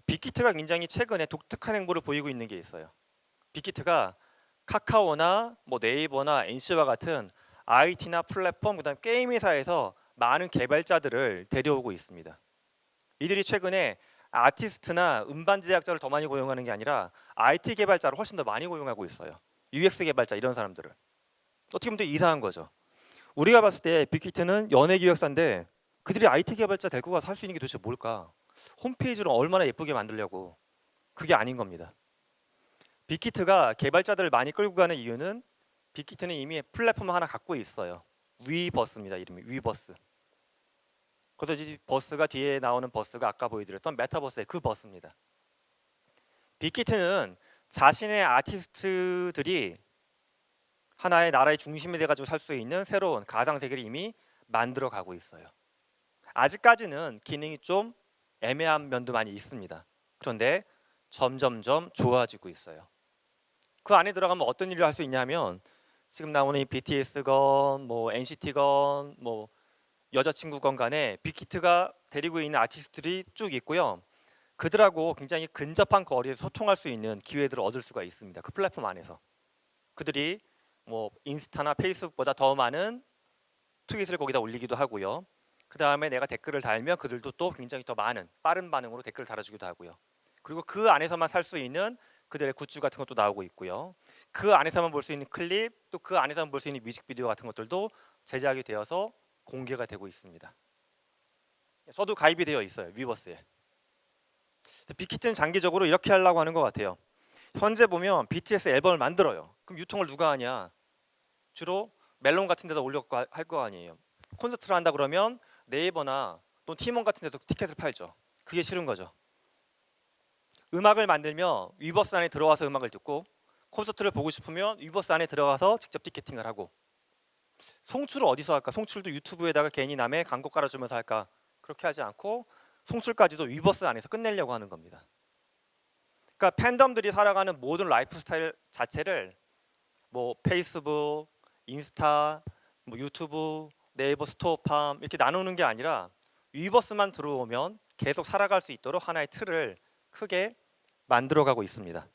빅히트가 굉장히 최근에 독특한 행보를 보이고 있는 게 있어요. 빅히트가 카카오나 뭐 네이버나 NC와 같은 IT나 플랫폼, 그다음 게임 회사에서 많은 개발자들을 데려오고 있습니다. 이들이 최근에 아티스트나 음반 제작자를 더 많이 고용하는 게 아니라 IT 개발자를 훨씬 더 많이 고용하고 있어요. UX 개발자 이런 사람들을. 어떻게 보면 되게 이상한 거죠. 우리가 봤을 때 빅히트는 연예 기획사인데 그들이 IT 개발자 데리고 가서 할 수 있는 게 도대체 뭘까? 홈페이지를 얼마나 예쁘게 만들려고. 그게 아닌 겁니다. 빅히트가 개발자들을 많이 끌고 가는 이유는, 빅히트는 이미 플랫폼을 하나 갖고 있어요. 위버스입니다. 이름이 위버스. 그래서 이 버스가, 뒤에 나오는 버스가 아까 보여드렸던 메타버스의 그 버스입니다. 빅히트는 자신의 아티스트들이 하나의 나라의 중심이 돼가지고 살 수 있는 새로운 가상세계를 이미 만들어 가고 있어요. 아직까지는 기능이 좀 애매한 면도 많이 있습니다. 그런데 점점점 좋아지고 있어요. 그 안에 들어가면 어떤 일을 할 수 있냐면 지금 나오는 이 BTS건 뭐 NCT건 뭐 여자친구건 간에 빅히트가 데리고 있는 아티스트들이 쭉 있고요. 그들하고 굉장히 근접한 거리에서 소통할 수 있는 기회들을 얻을 수가 있습니다. 그 플랫폼 안에서. 그들이 뭐 인스타나 페이스북보다 더 많은 트윗을 거기다 올리기도 하고요. 그 다음에 내가 댓글을 달면 그들도 또 굉장히 더 많은 빠른 반응으로 댓글을 달아주기도 하고요. 그리고 그 안에서만 살 수 있는 그들의 굿즈 같은 것도 나오고 있고요. 그 안에서만 볼 수 있는 클립, 또 그 안에서만 볼 수 있는 뮤직비디오 같은 것들도 제작이 되어서 공개가 되고 있습니다. 저도 가입이 되어 있어요. 위버스에. 빅히트는 장기적으로 이렇게 하려고 하는 것 같아요. 현재 보면 BTS 앨범을 만들어요. 그럼 유통을 누가 하냐? 주로 멜론 같은 데다 올려 할 거 아니에요. 콘서트를 한다 그러면 네이버나 또 팀원 같은 데도 티켓을 팔죠. 그게 싫은 거죠. 음악을 만들며 위버스 안에 들어와서 음악을 듣고 콘서트를 보고 싶으면 위버스 안에 들어가서 직접 티켓팅을 하고 송출을 어디서 할까? 송출도 유튜브에다가 괜히 남의 광고 깔아주면서 할까? 그렇게 하지 않고 송출까지도 위버스 안에서 끝내려고 하는 겁니다. 그러니까 팬덤들이 살아가는 모든 라이프 스타일 자체를 뭐 페이스북, 인스타, 뭐 유튜브, 네이버 스토어팜 이렇게 나누는 게 아니라 위버스만 들어오면 계속 살아갈 수 있도록 하나의 틀을 크게 만들어가고 있습니다.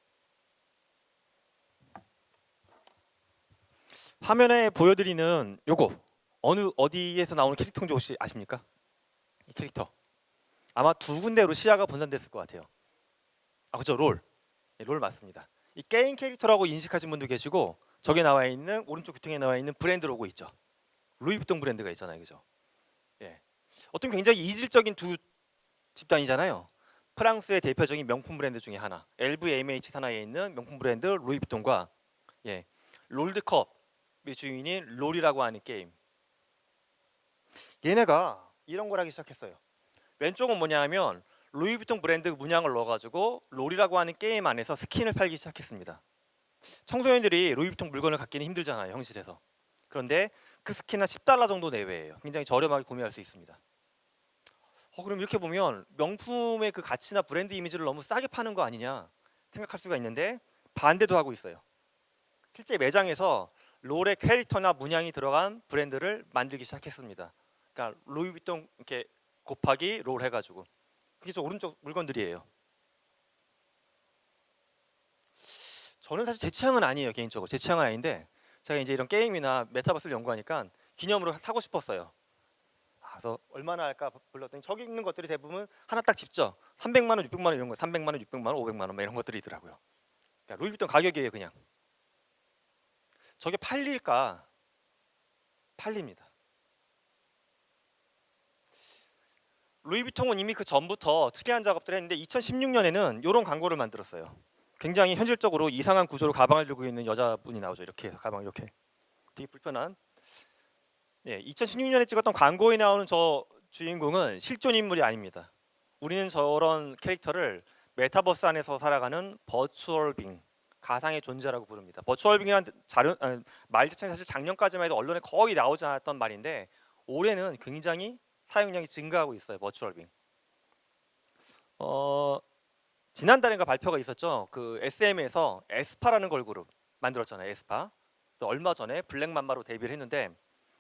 화면에 보여드리는 요거 어디에서 나오는 캐릭터인지 혹시 아십니까? 이 캐릭터 아마 두 군데로 시야가 분산됐을 것 같아요. 그죠, 롤. 롤 맞습니다. 이 게임 캐릭터라고 인식하신 분도 계시고 저기 나와 있는 오른쪽 귀퉁이에 나와 있는 브랜드 로고 있죠. 루이비통 브랜드가 있잖아요, 그죠? 예. 어떤 굉장히 이질적인 두 집단이잖아요. 프랑스의 대표적인 명품 브랜드 중에 하나, LVMH 산하에 있는 명품 브랜드 루이비통과 롤드컵의 주인인 롤이라고 하는 게임. 얘네가 이런 걸 하기 시작했어요. 왼쪽은 뭐냐면 루이비통 브랜드 문양을 넣어가지고 롤이라고 하는 게임 안에서 스킨을 팔기 시작했습니다. 청소년들이 루이비통 물건을 갖기는 힘들잖아요, 현실에서. 그런데 그 스킨 한 $10 정도 내외예요. 굉장히 저렴하게 구매할 수 있습니다. 그럼 이렇게 보면 명품의 그 가치나 브랜드 이미지를 너무 싸게 파는 거 아니냐 생각할 수가 있는데 반대도 하고 있어요. 실제 매장에서 롤의 캐릭터나 문양이 들어간 브랜드를 만들기 시작했습니다. 그러니까 루이비통 이렇게 곱하기 롤 해가지고 그게 저 오른쪽 물건들이에요. 저는 사실 제 취향은 아니에요. 개인적으로 제 취향은 아닌데 제가 이제 이런 게임이나 메타버스를 연구하니까 기념으로 사고 싶었어요. 그래서 얼마나 할까 불렀더니 저기 있는 것들이 대부분 하나 딱 집죠. 300만 원, 600만 원 이런 거, 300만 원, 600만 원, 500만 원 이런 것들이 있더라고요. 그러니까 루이비통 가격이에요, 그냥. 저게 팔릴까? 팔립니다. 루이비통은 이미 그 전부터 특이한 작업들을 했는데 2016년에는 이런 광고를 만들었어요. 굉장히 현실적으로 이상한 구조로 가방을 들고 있는 여자분이 나오죠. 이렇게 가방 이렇게 되게 불편한. 2016년에 찍었던 광고에 나오는 저 주인공은 실존 인물이 아닙니다. 우리는 저런 캐릭터를 메타버스 안에서 살아가는 버추얼 빙, 가상의 존재라고 부릅니다. 버추얼 빙이라는 말 자체는 사실 작년까지만 해도 언론에 거의 나오지 않았던 말인데 올해는 굉장히 사용량이 증가하고 있어요. 버추얼 빙. 지난달인가 발표가 있었죠. 그 SM에서 에스파라는 걸그룹 만들었잖아요. 에스파. 또 얼마 전에 블랙맘마로 데뷔를 했는데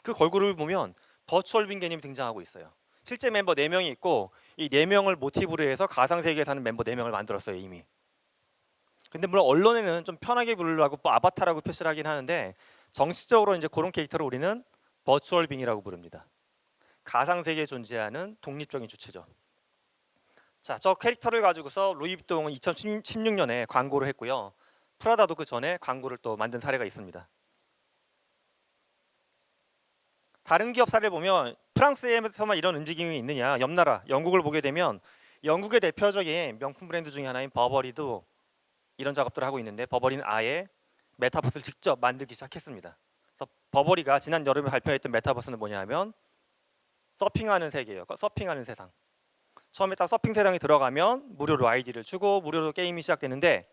그 걸그룹을 보면 버추얼 빙 개념이 등장하고 있어요. 실제 멤버 4명이 있고 이 4명을 모티브로 해서 가상세계에 사는 멤버 4명을 만들었어요, 이미. 근데 물론 언론에는 좀 편하게 부르려고 아바타라고 표시를 하긴 하는데 정식적으로 이제 그런 캐릭터를 우리는 버추얼 빙이라고 부릅니다. 가상세계에 존재하는 독립적인 주체죠. 자, 저 캐릭터를 가지고서 루이비통은 2016년에 광고를 했고요. 프라다도 그 전에 광고를 또 만든 사례가 있습니다. 다른 기업 사례를 보면 프랑스에서만 이런 움직임이 있느냐, 옆 나라 영국을 보게 되면 영국의 대표적인 명품 브랜드 중에 하나인 버버리도 이런 작업들을 하고 있는데 버버리는 아예 메타버스를 직접 만들기 시작했습니다. 그래서 버버리가 지난 여름에 발표했던 메타버스는 뭐냐면 서핑하는 세계예요. 서핑하는 세상. 처음에 딱 서핑 세상에 들어가면 무료로 아이디를 주고 무료로 게임이 시작되는데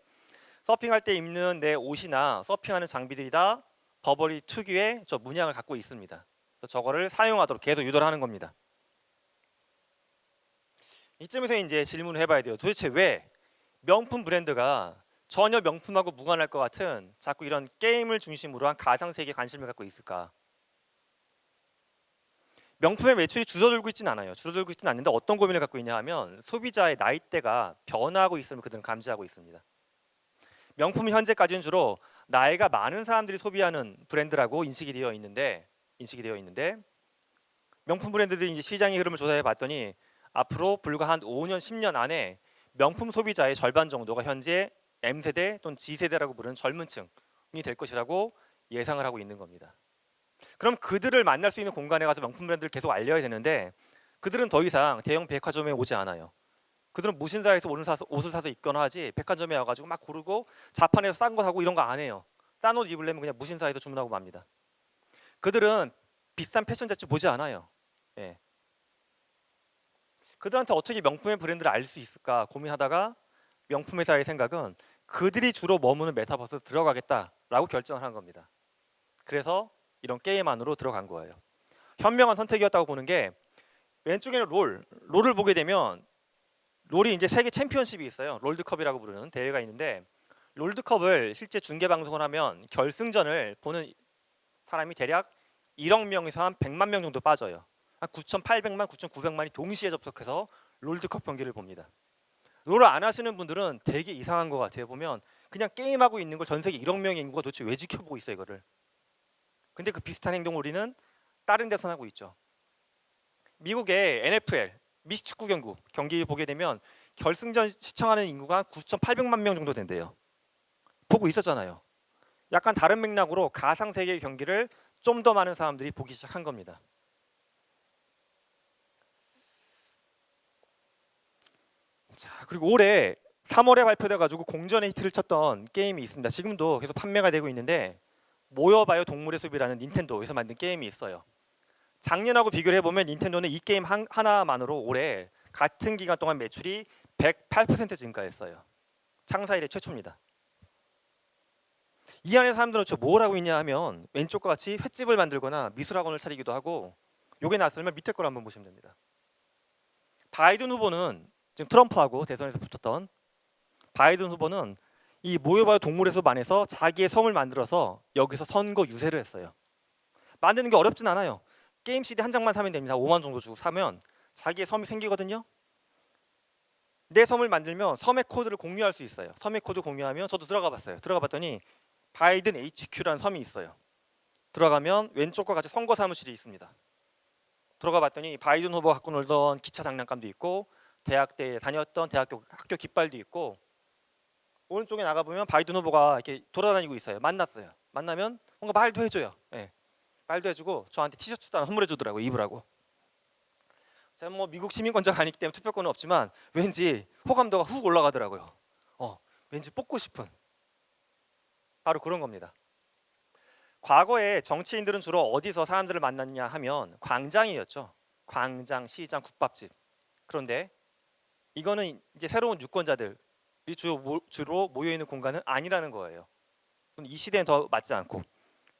서핑할 때 입는 내 옷이나 서핑하는 장비들이 다 버버리 특유의 저 문양을 갖고 있습니다. 그래서 저거를 사용하도록 계속 유도를 하는 겁니다. 이쯤에서 이제 질문을 해봐야 돼요. 도대체 왜 명품 브랜드가 전혀 명품하고 무관할 것 같은 자꾸 이런 게임을 중심으로 한 가상세계에 관심을 갖고 있을까? 명품의 매출이 줄어들고 있지는 않아요. 줄어들고 있지는 않는데 어떤 고민을 갖고 있냐 하면 소비자의 나이대가 변화하고 있음을 그들은 감지하고 있습니다. 명품은 현재까지는 주로 나이가 많은 사람들이 소비하는 브랜드라고 인식이 되어 있는데 명품 브랜드들이 이제 시장의 흐름을 조사해 봤더니 앞으로 불과 한 5년, 10년 안에 명품 소비자의 절반 정도가 현재 M세대 또는 G세대라고 부르는 젊은 층이 될 것이라고 예상을 하고 있는 겁니다. 그럼 그들을 만날 수 있는 공간에 가서 명품 브랜드를 계속 알려야 되는데 그들은 더 이상 대형 백화점에 오지 않아요. 그들은 무신사에서 옷을 사서 입거나 하지 백화점에 와가지고 막 고르고 자판에서 싼 거 사고 이런 거 안 해요. 싼 옷 입으려면 그냥 무신사에서 주문하고 맙니다. 그들은 비싼 패션 잡지 보지 않아요. 예. 그들한테 어떻게 명품의 브랜드를 알 수 있을까 고민하다가 명품 회사의 생각은 그들이 주로 머무는 메타버스에 들어가겠다라고 결정을 한 겁니다. 그래서 이런 게임 안으로 들어간 거예요. 현명한 선택이었다고 보는 게 왼쪽에는 롤을 보게 되면 롤이 이제 세계 챔피언십이 있어요. 롤드컵이라고 부르는 대회가 있는데 롤드컵을 실제 중계 방송을 하면 결승전을 보는 사람이 대략 1억 명에서 한 100만 명 정도 빠져요. 한 9,800만, 9,900만이 동시에 접속해서 롤드컵 경기를 봅니다. 롤을 안 하시는 분들은 되게 이상한 것 같아요. 보면 그냥 게임하고 있는 걸 전 세계 1억 명의 인구가 도대체 왜 지켜보고 있어요, 이거를. 근데 그 비슷한 행동을 우리는 다른 데서 하고 있죠. 미국의 NFL 미식축구 경기 보게 되면 결승전 시청하는 인구가 9,800만 명 정도 된대요. 보고 있었잖아요. 약간 다른 맥락으로 가상 세계의 경기를 좀 더 많은 사람들이 보기 시작한 겁니다. 자, 그리고 올해 3월에 발표돼 가지고 공전의 히트를 쳤던 게임이 있습니다. 지금도 계속 판매가 되고 있는데 모여봐요 동물의 숲이라는 닌텐도에서 만든 게임이 있어요. 작년하고 비교를 해보면 닌텐도는 이 게임 하나만으로 올해 같은 기간 동안 매출이 108% 증가했어요. 창사 이래 최초입니다. 이 안에 사람들은 뭘 하고 있냐 하면 왼쪽과 같이 횟집을 만들거나 미술학원을 차리기도 하고 요게 나왔으면 밑에 걸 한번 보시면 됩니다. 바이든 후보는 지금 트럼프하고 대선에서 붙었던 바이든 후보는 이 모여봐요 동물의 숲 안에서 자기의 섬을 만들어서 여기서 선거 유세를 했어요. 만드는 게 어렵진 않아요. 게임 CD 한 장만 사면 됩니다. 5만 원 정도 주고 사면 자기의 섬이 생기거든요. 내 섬을 만들면 섬의 코드를 공유할 수 있어요. 섬의 코드 공유하면 저도 들어가 봤어요. 들어가 봤더니 바이든 HQ라는 섬이 있어요. 들어가면 왼쪽과 같이 선거 사무실이 있습니다. 들어가 봤더니 바이든 후보가 갖고 놀던 기차 장난감도 있고 대학 때 다녔던 학교 깃발도 있고 오른쪽에 나가보면 바이든 후보가 이렇게 돌아다니고 있어요. 만나면 뭔가 말도 해줘요. 예. 말도 해주고 저한테 티셔츠도 하나 선물해 주더라고요. 입으라고. 제가 뭐 미국 시민권자가 아니기 때문에 투표권은 없지만 왠지 호감도가 훅 올라가더라고요. 왠지 뽑고 싶은 바로 그런 겁니다. 과거에 정치인들은 주로 어디서 사람들을 만났냐 하면 광장이었죠. 광장, 시장, 국밥집. 그런데 이거는 이제 새로운 유권자들이 주로 모여 있는 공간은 아니라는 거예요. 이 시대엔 더 맞지 않고.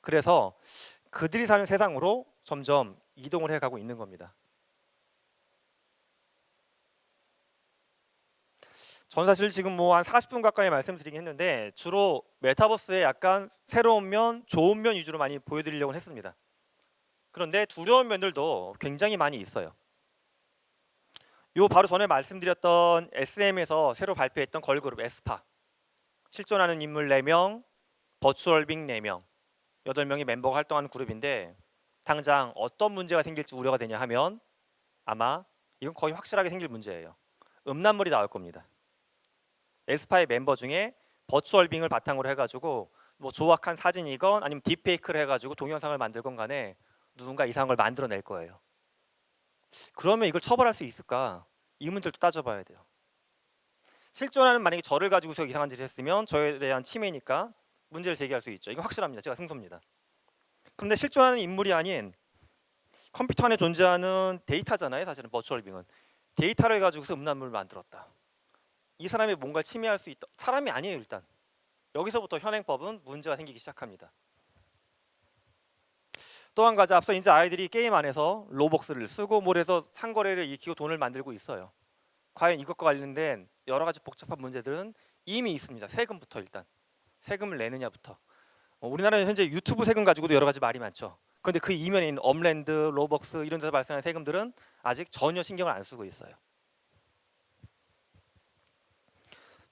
그래서 그들이 사는 세상으로 점점 이동을 해가고 있는 겁니다. 전 사실 지금 뭐 한 40분 가까이 말씀드리긴 했는데 주로 메타버스의 약간 새로운 면, 좋은 면 위주로 많이 보여드리려고 했습니다. 그런데 두려운 면들도 굉장히 많이 있어요. 요 바로 전에 말씀드렸던 SM에서 새로 발표했던 걸그룹 에스파 실존하는 인물 4명, 버추얼 빅 4명 8명의 멤버가 활동하는 그룹인데 당장 어떤 문제가 생길지 우려가 되냐 하면 아마 이건 거의 확실하게 생길 문제예요. 음란물이 나올 겁니다. 에스파의 멤버 중에 버추얼 빅을 바탕으로 해가지고 뭐 조악한 사진이건 아니면 딥페이크를 해가지고 동영상을 만들건 간에 누군가 이상한 걸 만들어낼 거예요. 그러면 이걸 처벌할 수 있을까? 이 문제도 따져봐야 돼요. 실존하는 만약에 저를 가지고서 이상한 짓을 했으면 저에 대한 침해니까 문제를 제기할 수 있죠. 이건 확실합니다. 제가 승소입니다. 그런데 실존하는 인물이 아닌 컴퓨터 안에 존재하는 데이터잖아요. 사실은 버추얼 빅은 데이터를 가지고서 음란물을 만들었다. 이 사람이 뭔가를 침해할 수 있다. 사람이 아니에요. 일단 여기서부터 현행법은 문제가 생기기 시작합니다. 또 한 가지 앞서 이제 아이들이 게임 안에서 로벅스를 쓰고 뭘 해서 상거래를 일으키고 돈을 만들고 있어요. 과연 이것과 관련된 여러 가지 복잡한 문제들은 이미 있습니다. 세금부터 일단 세금을 내느냐부터. 우리나라는 현재 유튜브 세금 가지고도 여러 가지 말이 많죠. 그런데 그 이면에 있는 업랜드, 로벅스 이런 데서 발생하는 세금들은 아직 전혀 신경을 안 쓰고 있어요.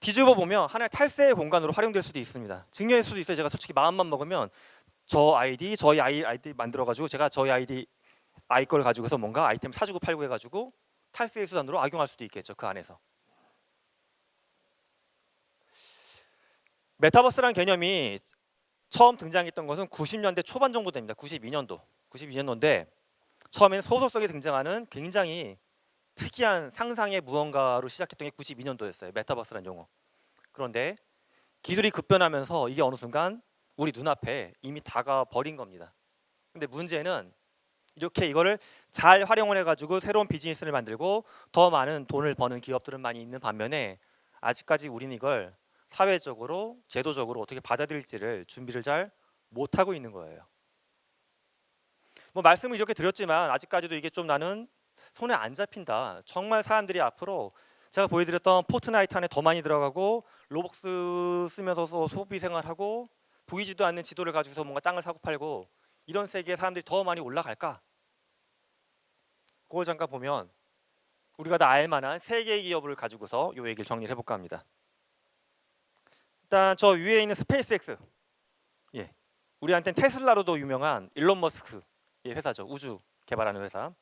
뒤집어 보면 하나의 탈세의 공간으로 활용될 수도 있습니다. 증여일 수도 있어요. 제가 솔직히 마음만 먹으면 저희 아이디 만들어가지고 제가 저희 아이 걸 가지고서 뭔가 아이템 사주고 팔고 해가지고 탈세의 수단으로 악용할 수도 있겠죠. 그 안에서. 메타버스라는 개념이 처음 등장했던 것은 90년대 초반 정도 됩니다. 92년도인데 처음에는 소설 속에 등장하는 굉장히 특이한 상상의 무언가로 시작했던 게 92년도였어요. 메타버스라는 용어. 그런데 기술이 급변하면서 이게 어느 순간 우리 눈앞에 이미 다가와 버린 겁니다. 근데 문제는 이렇게 이거를 잘 활용을 해가지고 새로운 비즈니스를 만들고 더 많은 돈을 버는 기업들은 많이 있는 반면에 아직까지 우리는 이걸 사회적으로 제도적으로 어떻게 받아들일지를 준비를 잘 못하고 있는 거예요. 뭐 말씀을 이렇게 드렸지만 아직까지도 이게 좀 나는 손에 안 잡힌다. 정말 사람들이 앞으로 제가 보여드렸던 포트나이트 안에 더 많이 들어가고 로벅스 쓰면서 소비 생활하고 보이지도 않는 지도를 가지고서 뭔가 땅을 사고 팔고 이런 세계에 사람들이 더 많이 올라갈까? 그걸 잠깐 보면 우리가 다 알만한 세 개의 기업을 가지고서 이 얘기를 정리를 해볼까 합니다. 일단 저 위에 있는 스페이스X, 우리한테는 테슬라로도 유명한 일론 머스크의 회사죠. 우주 개발하는 회사.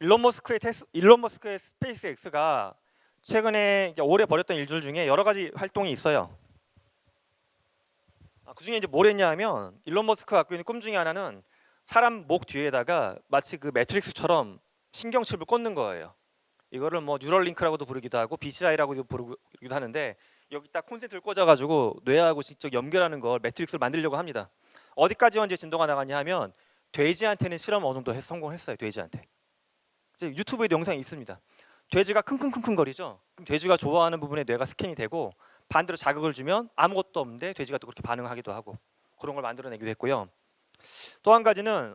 일론 머스크의 스페이스X가 최근에 올해 벌였던 일들 중에 여러 가지 활동이 있어요. 그 중에 이제 뭘 했냐 하면 일론 머스크가 갖고 있는 꿈 중에 하나는 사람 목 뒤에다가 마치 그 매트릭스처럼 신경칩을 꽂는 거예요. 이거를 뭐 뉴럴링크라고도 부르기도 하고 BCI라고도 부르기도 하는데 여기 딱 콘센트를 꽂아가지고 뇌하고 직접 연결하는 걸 매트릭스를 만들려고 합니다. 어디까지 현재 진도가 나갔냐 하면 돼지한테는 실험 어느 정도 성공했어요. 돼지한테. 이제 유튜브에도 영상이 있습니다. 돼지가 킁킁킁킁 거리죠. 그럼 돼지가 좋아하는 부분에 뇌가 스캔이 되고 반대로 자극을 주면 아무것도 없는데 돼지가 또 그렇게 반응하기도 하고 그런 걸 만들어내기도 했고요. 또 한 가지는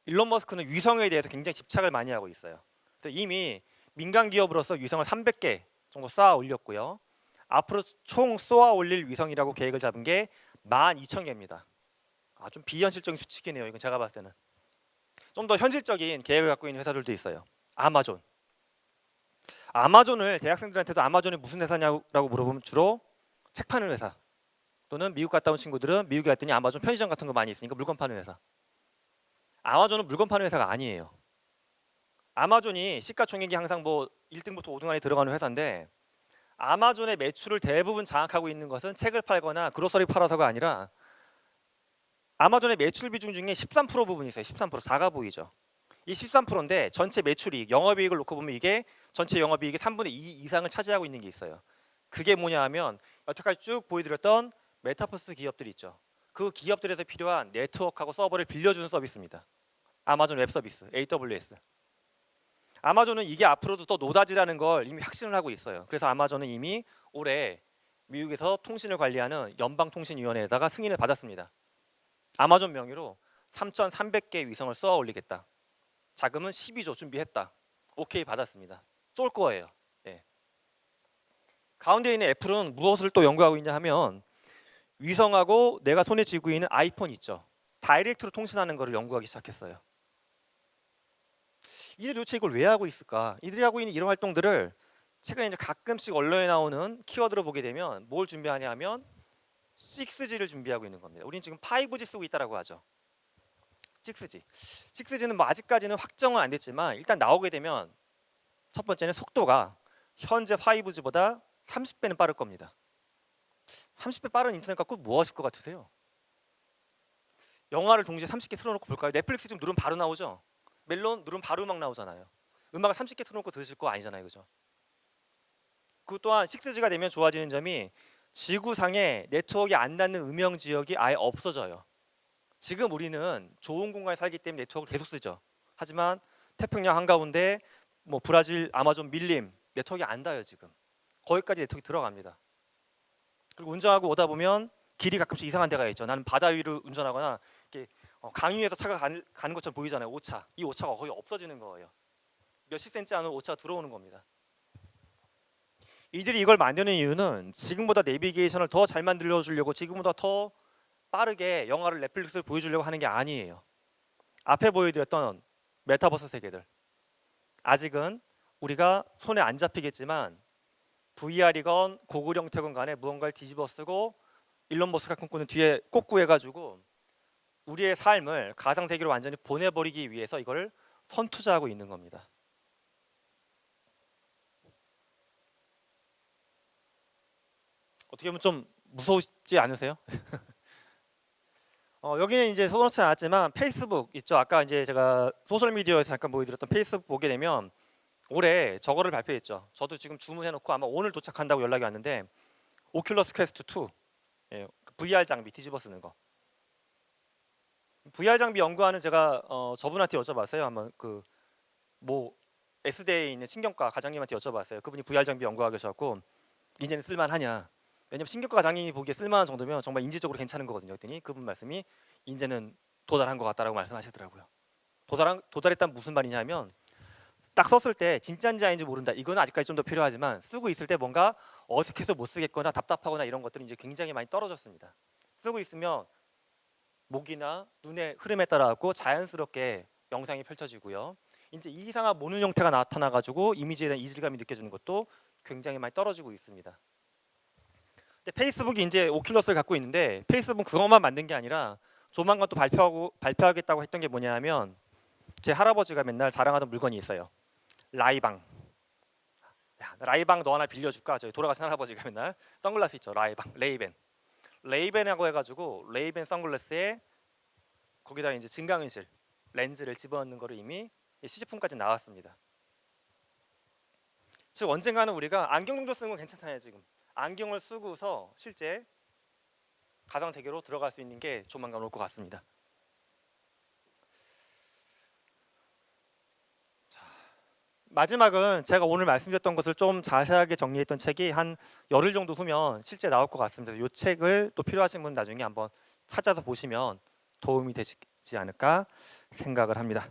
일론 머스크는 위성에 대해서 굉장히 집착을 많이 하고 있어요. 그래서 이미 민간 기업으로서 위성을 300개 정도 쌓아 올렸고요. 앞으로 총 쏘아 올릴 위성이라고 계획을 잡은 게 12,000개입니다. 좀 비현실적인 수치이네요. 이건 제가 봤을 때는. 좀 더 현실적인 계획을 갖고 있는 회사들도 있어요. 아마존을 대학생들한테도 아마존이 무슨 회사냐고 물어보면 주로 책 파는 회사 또는 미국 갔다 온 친구들은 미국에 갔더니 아마존 편의점 같은 거 많이 있으니까 물건 파는 회사. 아마존은 물건 파는 회사가 아니에요. 아마존이 시가총액이 항상 뭐 1등부터 5등 안에 들어가는 회사인데 아마존의 매출을 대부분 장악하고 있는 것은 책을 팔거나 그로서리 팔아서가 아니라 아마존의 매출 비중 중에 13% 부분이 있어요. 13% 작아 보이죠. 이 13%인데 전체 매출이익, 영업이익을 놓고 보면 이게 전체 영업이익의 3분의 2 이상을 차지하고 있는 게 있어요. 그게 뭐냐 하면 여태까지 쭉 보여드렸던 메타버스 기업들이 있죠. 그 기업들에서 필요한 네트워크하고 서버를 빌려주는 서비스입니다. 아마존 웹 서비스, AWS. 아마존은 이게 앞으로도 더 노다지라는 걸 이미 확신을 하고 있어요. 그래서 아마존은 이미 올해 미국에서 통신을 관리하는 연방통신위원회에다가 승인을 받았습니다. 아마존 명의로 3,300개 위성을 쏘아 올리겠다. 자금은 12조 준비했다. 오케이 받았습니다. 쏠 거예요. 가운데 있는 애플은 무엇을 또 연구하고 있냐 하면 위성하고 내가 손에 쥐고 있는 아이폰 있죠. 다이렉트로 통신하는 것을 연구하기 시작했어요. 이들이 도대체 이걸 왜 하고 있을까? 이들이 하고 있는 이런 활동들을 최근에 이제 가끔씩 언론에 나오는 키워드로 보게 되면 뭘 준비하냐 하면 6G를 준비하고 있는 겁니다. 우리는 지금 5G 쓰고 있다라고 하죠. 6G는 뭐 아직까지는 확정은 안 됐지만 일단 나오게 되면 첫 번째는 속도가 현재 5G보다 30배는 빠를 겁니다. 30배 빠른 인터넷 갖고 뭐 하실 것 같으세요? 영화를 동시에 30개 틀어놓고 볼까요? 넷플릭스 지금 누르면 바로 나오죠? 멜론 누르면 바로 음악 나오잖아요. 음악을 30개 틀어놓고 들으실 거 아니잖아요. 그죠? 그 또한 6G가 되면 좋아지는 점이 지구상에 네트워크가 안 닿는 음영 지역이 아예 없어져요. 지금 우리는 좋은 공간에 살기 때문에 네트워크를 계속 쓰죠. 하지만 태평양 한가운데 뭐 브라질 아마존 밀림 네트워크가 안 닿아요. 지금 거기까지 네트워크 들어갑니다. 그리고 운전하고 오다 보면 길이 가끔씩 이상한 데가 있죠. 나는 바다 위를 운전하거나 이렇게 강 위에서 차가 가는 것처럼 보이잖아요. 오차. 이 오차가 거의 없어지는 거예요. 몇십 센치 안으로 오차가 들어오는 겁니다. 이들이 이걸 만드는 이유는 지금보다 내비게이션을 더 잘 만들어 주려고, 지금보다 더 빠르게 영화를 넷플릭스를 보여주려고 하는 게 아니에요. 앞에 보여드렸던 메타버스 세계들, 아직은 우리가 손에 안 잡히겠지만 VR이건 고글 형태건 간에 무언가를 뒤집어 쓰고 일론 머스크가 꿈꾸는 뒤에 꽂구해가지고 우리의 삶을 가상세계로 완전히 보내버리기 위해서 이걸 선투자하고 있는 겁니다. 어떻게 보면 좀 무서우지 않으세요? 여기는 이제 써놓지 않았지만 페이스북 있죠. 아까 이제 제가 소셜 미디어에서 잠깐 보여드렸던 페이스북 보게 되면 올해 저거를 발표했죠. 저도 지금 주문해놓고 아마 오늘 도착한다고 연락이 왔는데 오큘러스 퀘스트 2, 예, VR 장비 뒤집어 쓰는 거. VR 장비 연구하는 제가 저분한테 여쭤봤어요. 한번 뭐 S대에 있는 신경과 과장님한테 여쭤봤어요. 그분이 VR 장비 연구하고 계셔갖고 이제는 쓸만하냐. 왜냐면 신경과 과장님이 보기에 쓸만한 정도면 정말 인지적으로 괜찮은 거거든요. 그랬더니 그분 말씀이 이제는 도달한 것 같다라고 말씀하시더라고요. 도달했다는 무슨 말이냐면 딱 썼을 때 진짜인지 아닌지 모른다. 이거는 아직까지 좀 더 필요하지만 쓰고 있을 때 뭔가 어색해서 못 쓰겠거나 답답하거나 이런 것들은 이제 굉장히 많이 떨어졌습니다. 쓰고 있으면 목이나 눈의 흐름에 따라 갖고 자연스럽게 영상이 펼쳐지고요. 이제 이상한 모는 형태가 나타나가지고 이미지에 대한 이질감이 느껴지는 것도 굉장히 많이 떨어지고 있습니다. 근데 페이스북이 이제 오큘러스를 갖고 있는데 페이스북은 그것만 만든 게 아니라 조만간 또 발표하겠다고 했던 게 뭐냐면 제 할아버지가 맨날 자랑하던 물건이 있어요. 라이방. 야, 라이방 너 하나 빌려줄까? 저희 돌아가신 할아버지가 맨날 선글라스 있죠. 라이방, 레이벤. 레이벤이라고 해가지고 레이벤 선글라스에 거기다 이제 증강현실 렌즈를 집어넣는 거를 이미 시제품까지 나왔습니다. 즉 언젠가는 우리가 안경 정도 쓰는 건 괜찮잖아요. 지금 안경을 쓰고서 실제 가상 세계로 들어갈 수 있는 게 조만간 올 것 같습니다. 마지막은 제가 오늘 말씀드렸던 것을 좀 자세하게 정리했던 책이 한 열흘 정도 후면 실제 나올 것 같습니다. 이 책을 또 필요하신 분 나중에 한번 찾아서 보시면 도움이 되시지 않을까 생각을 합니다.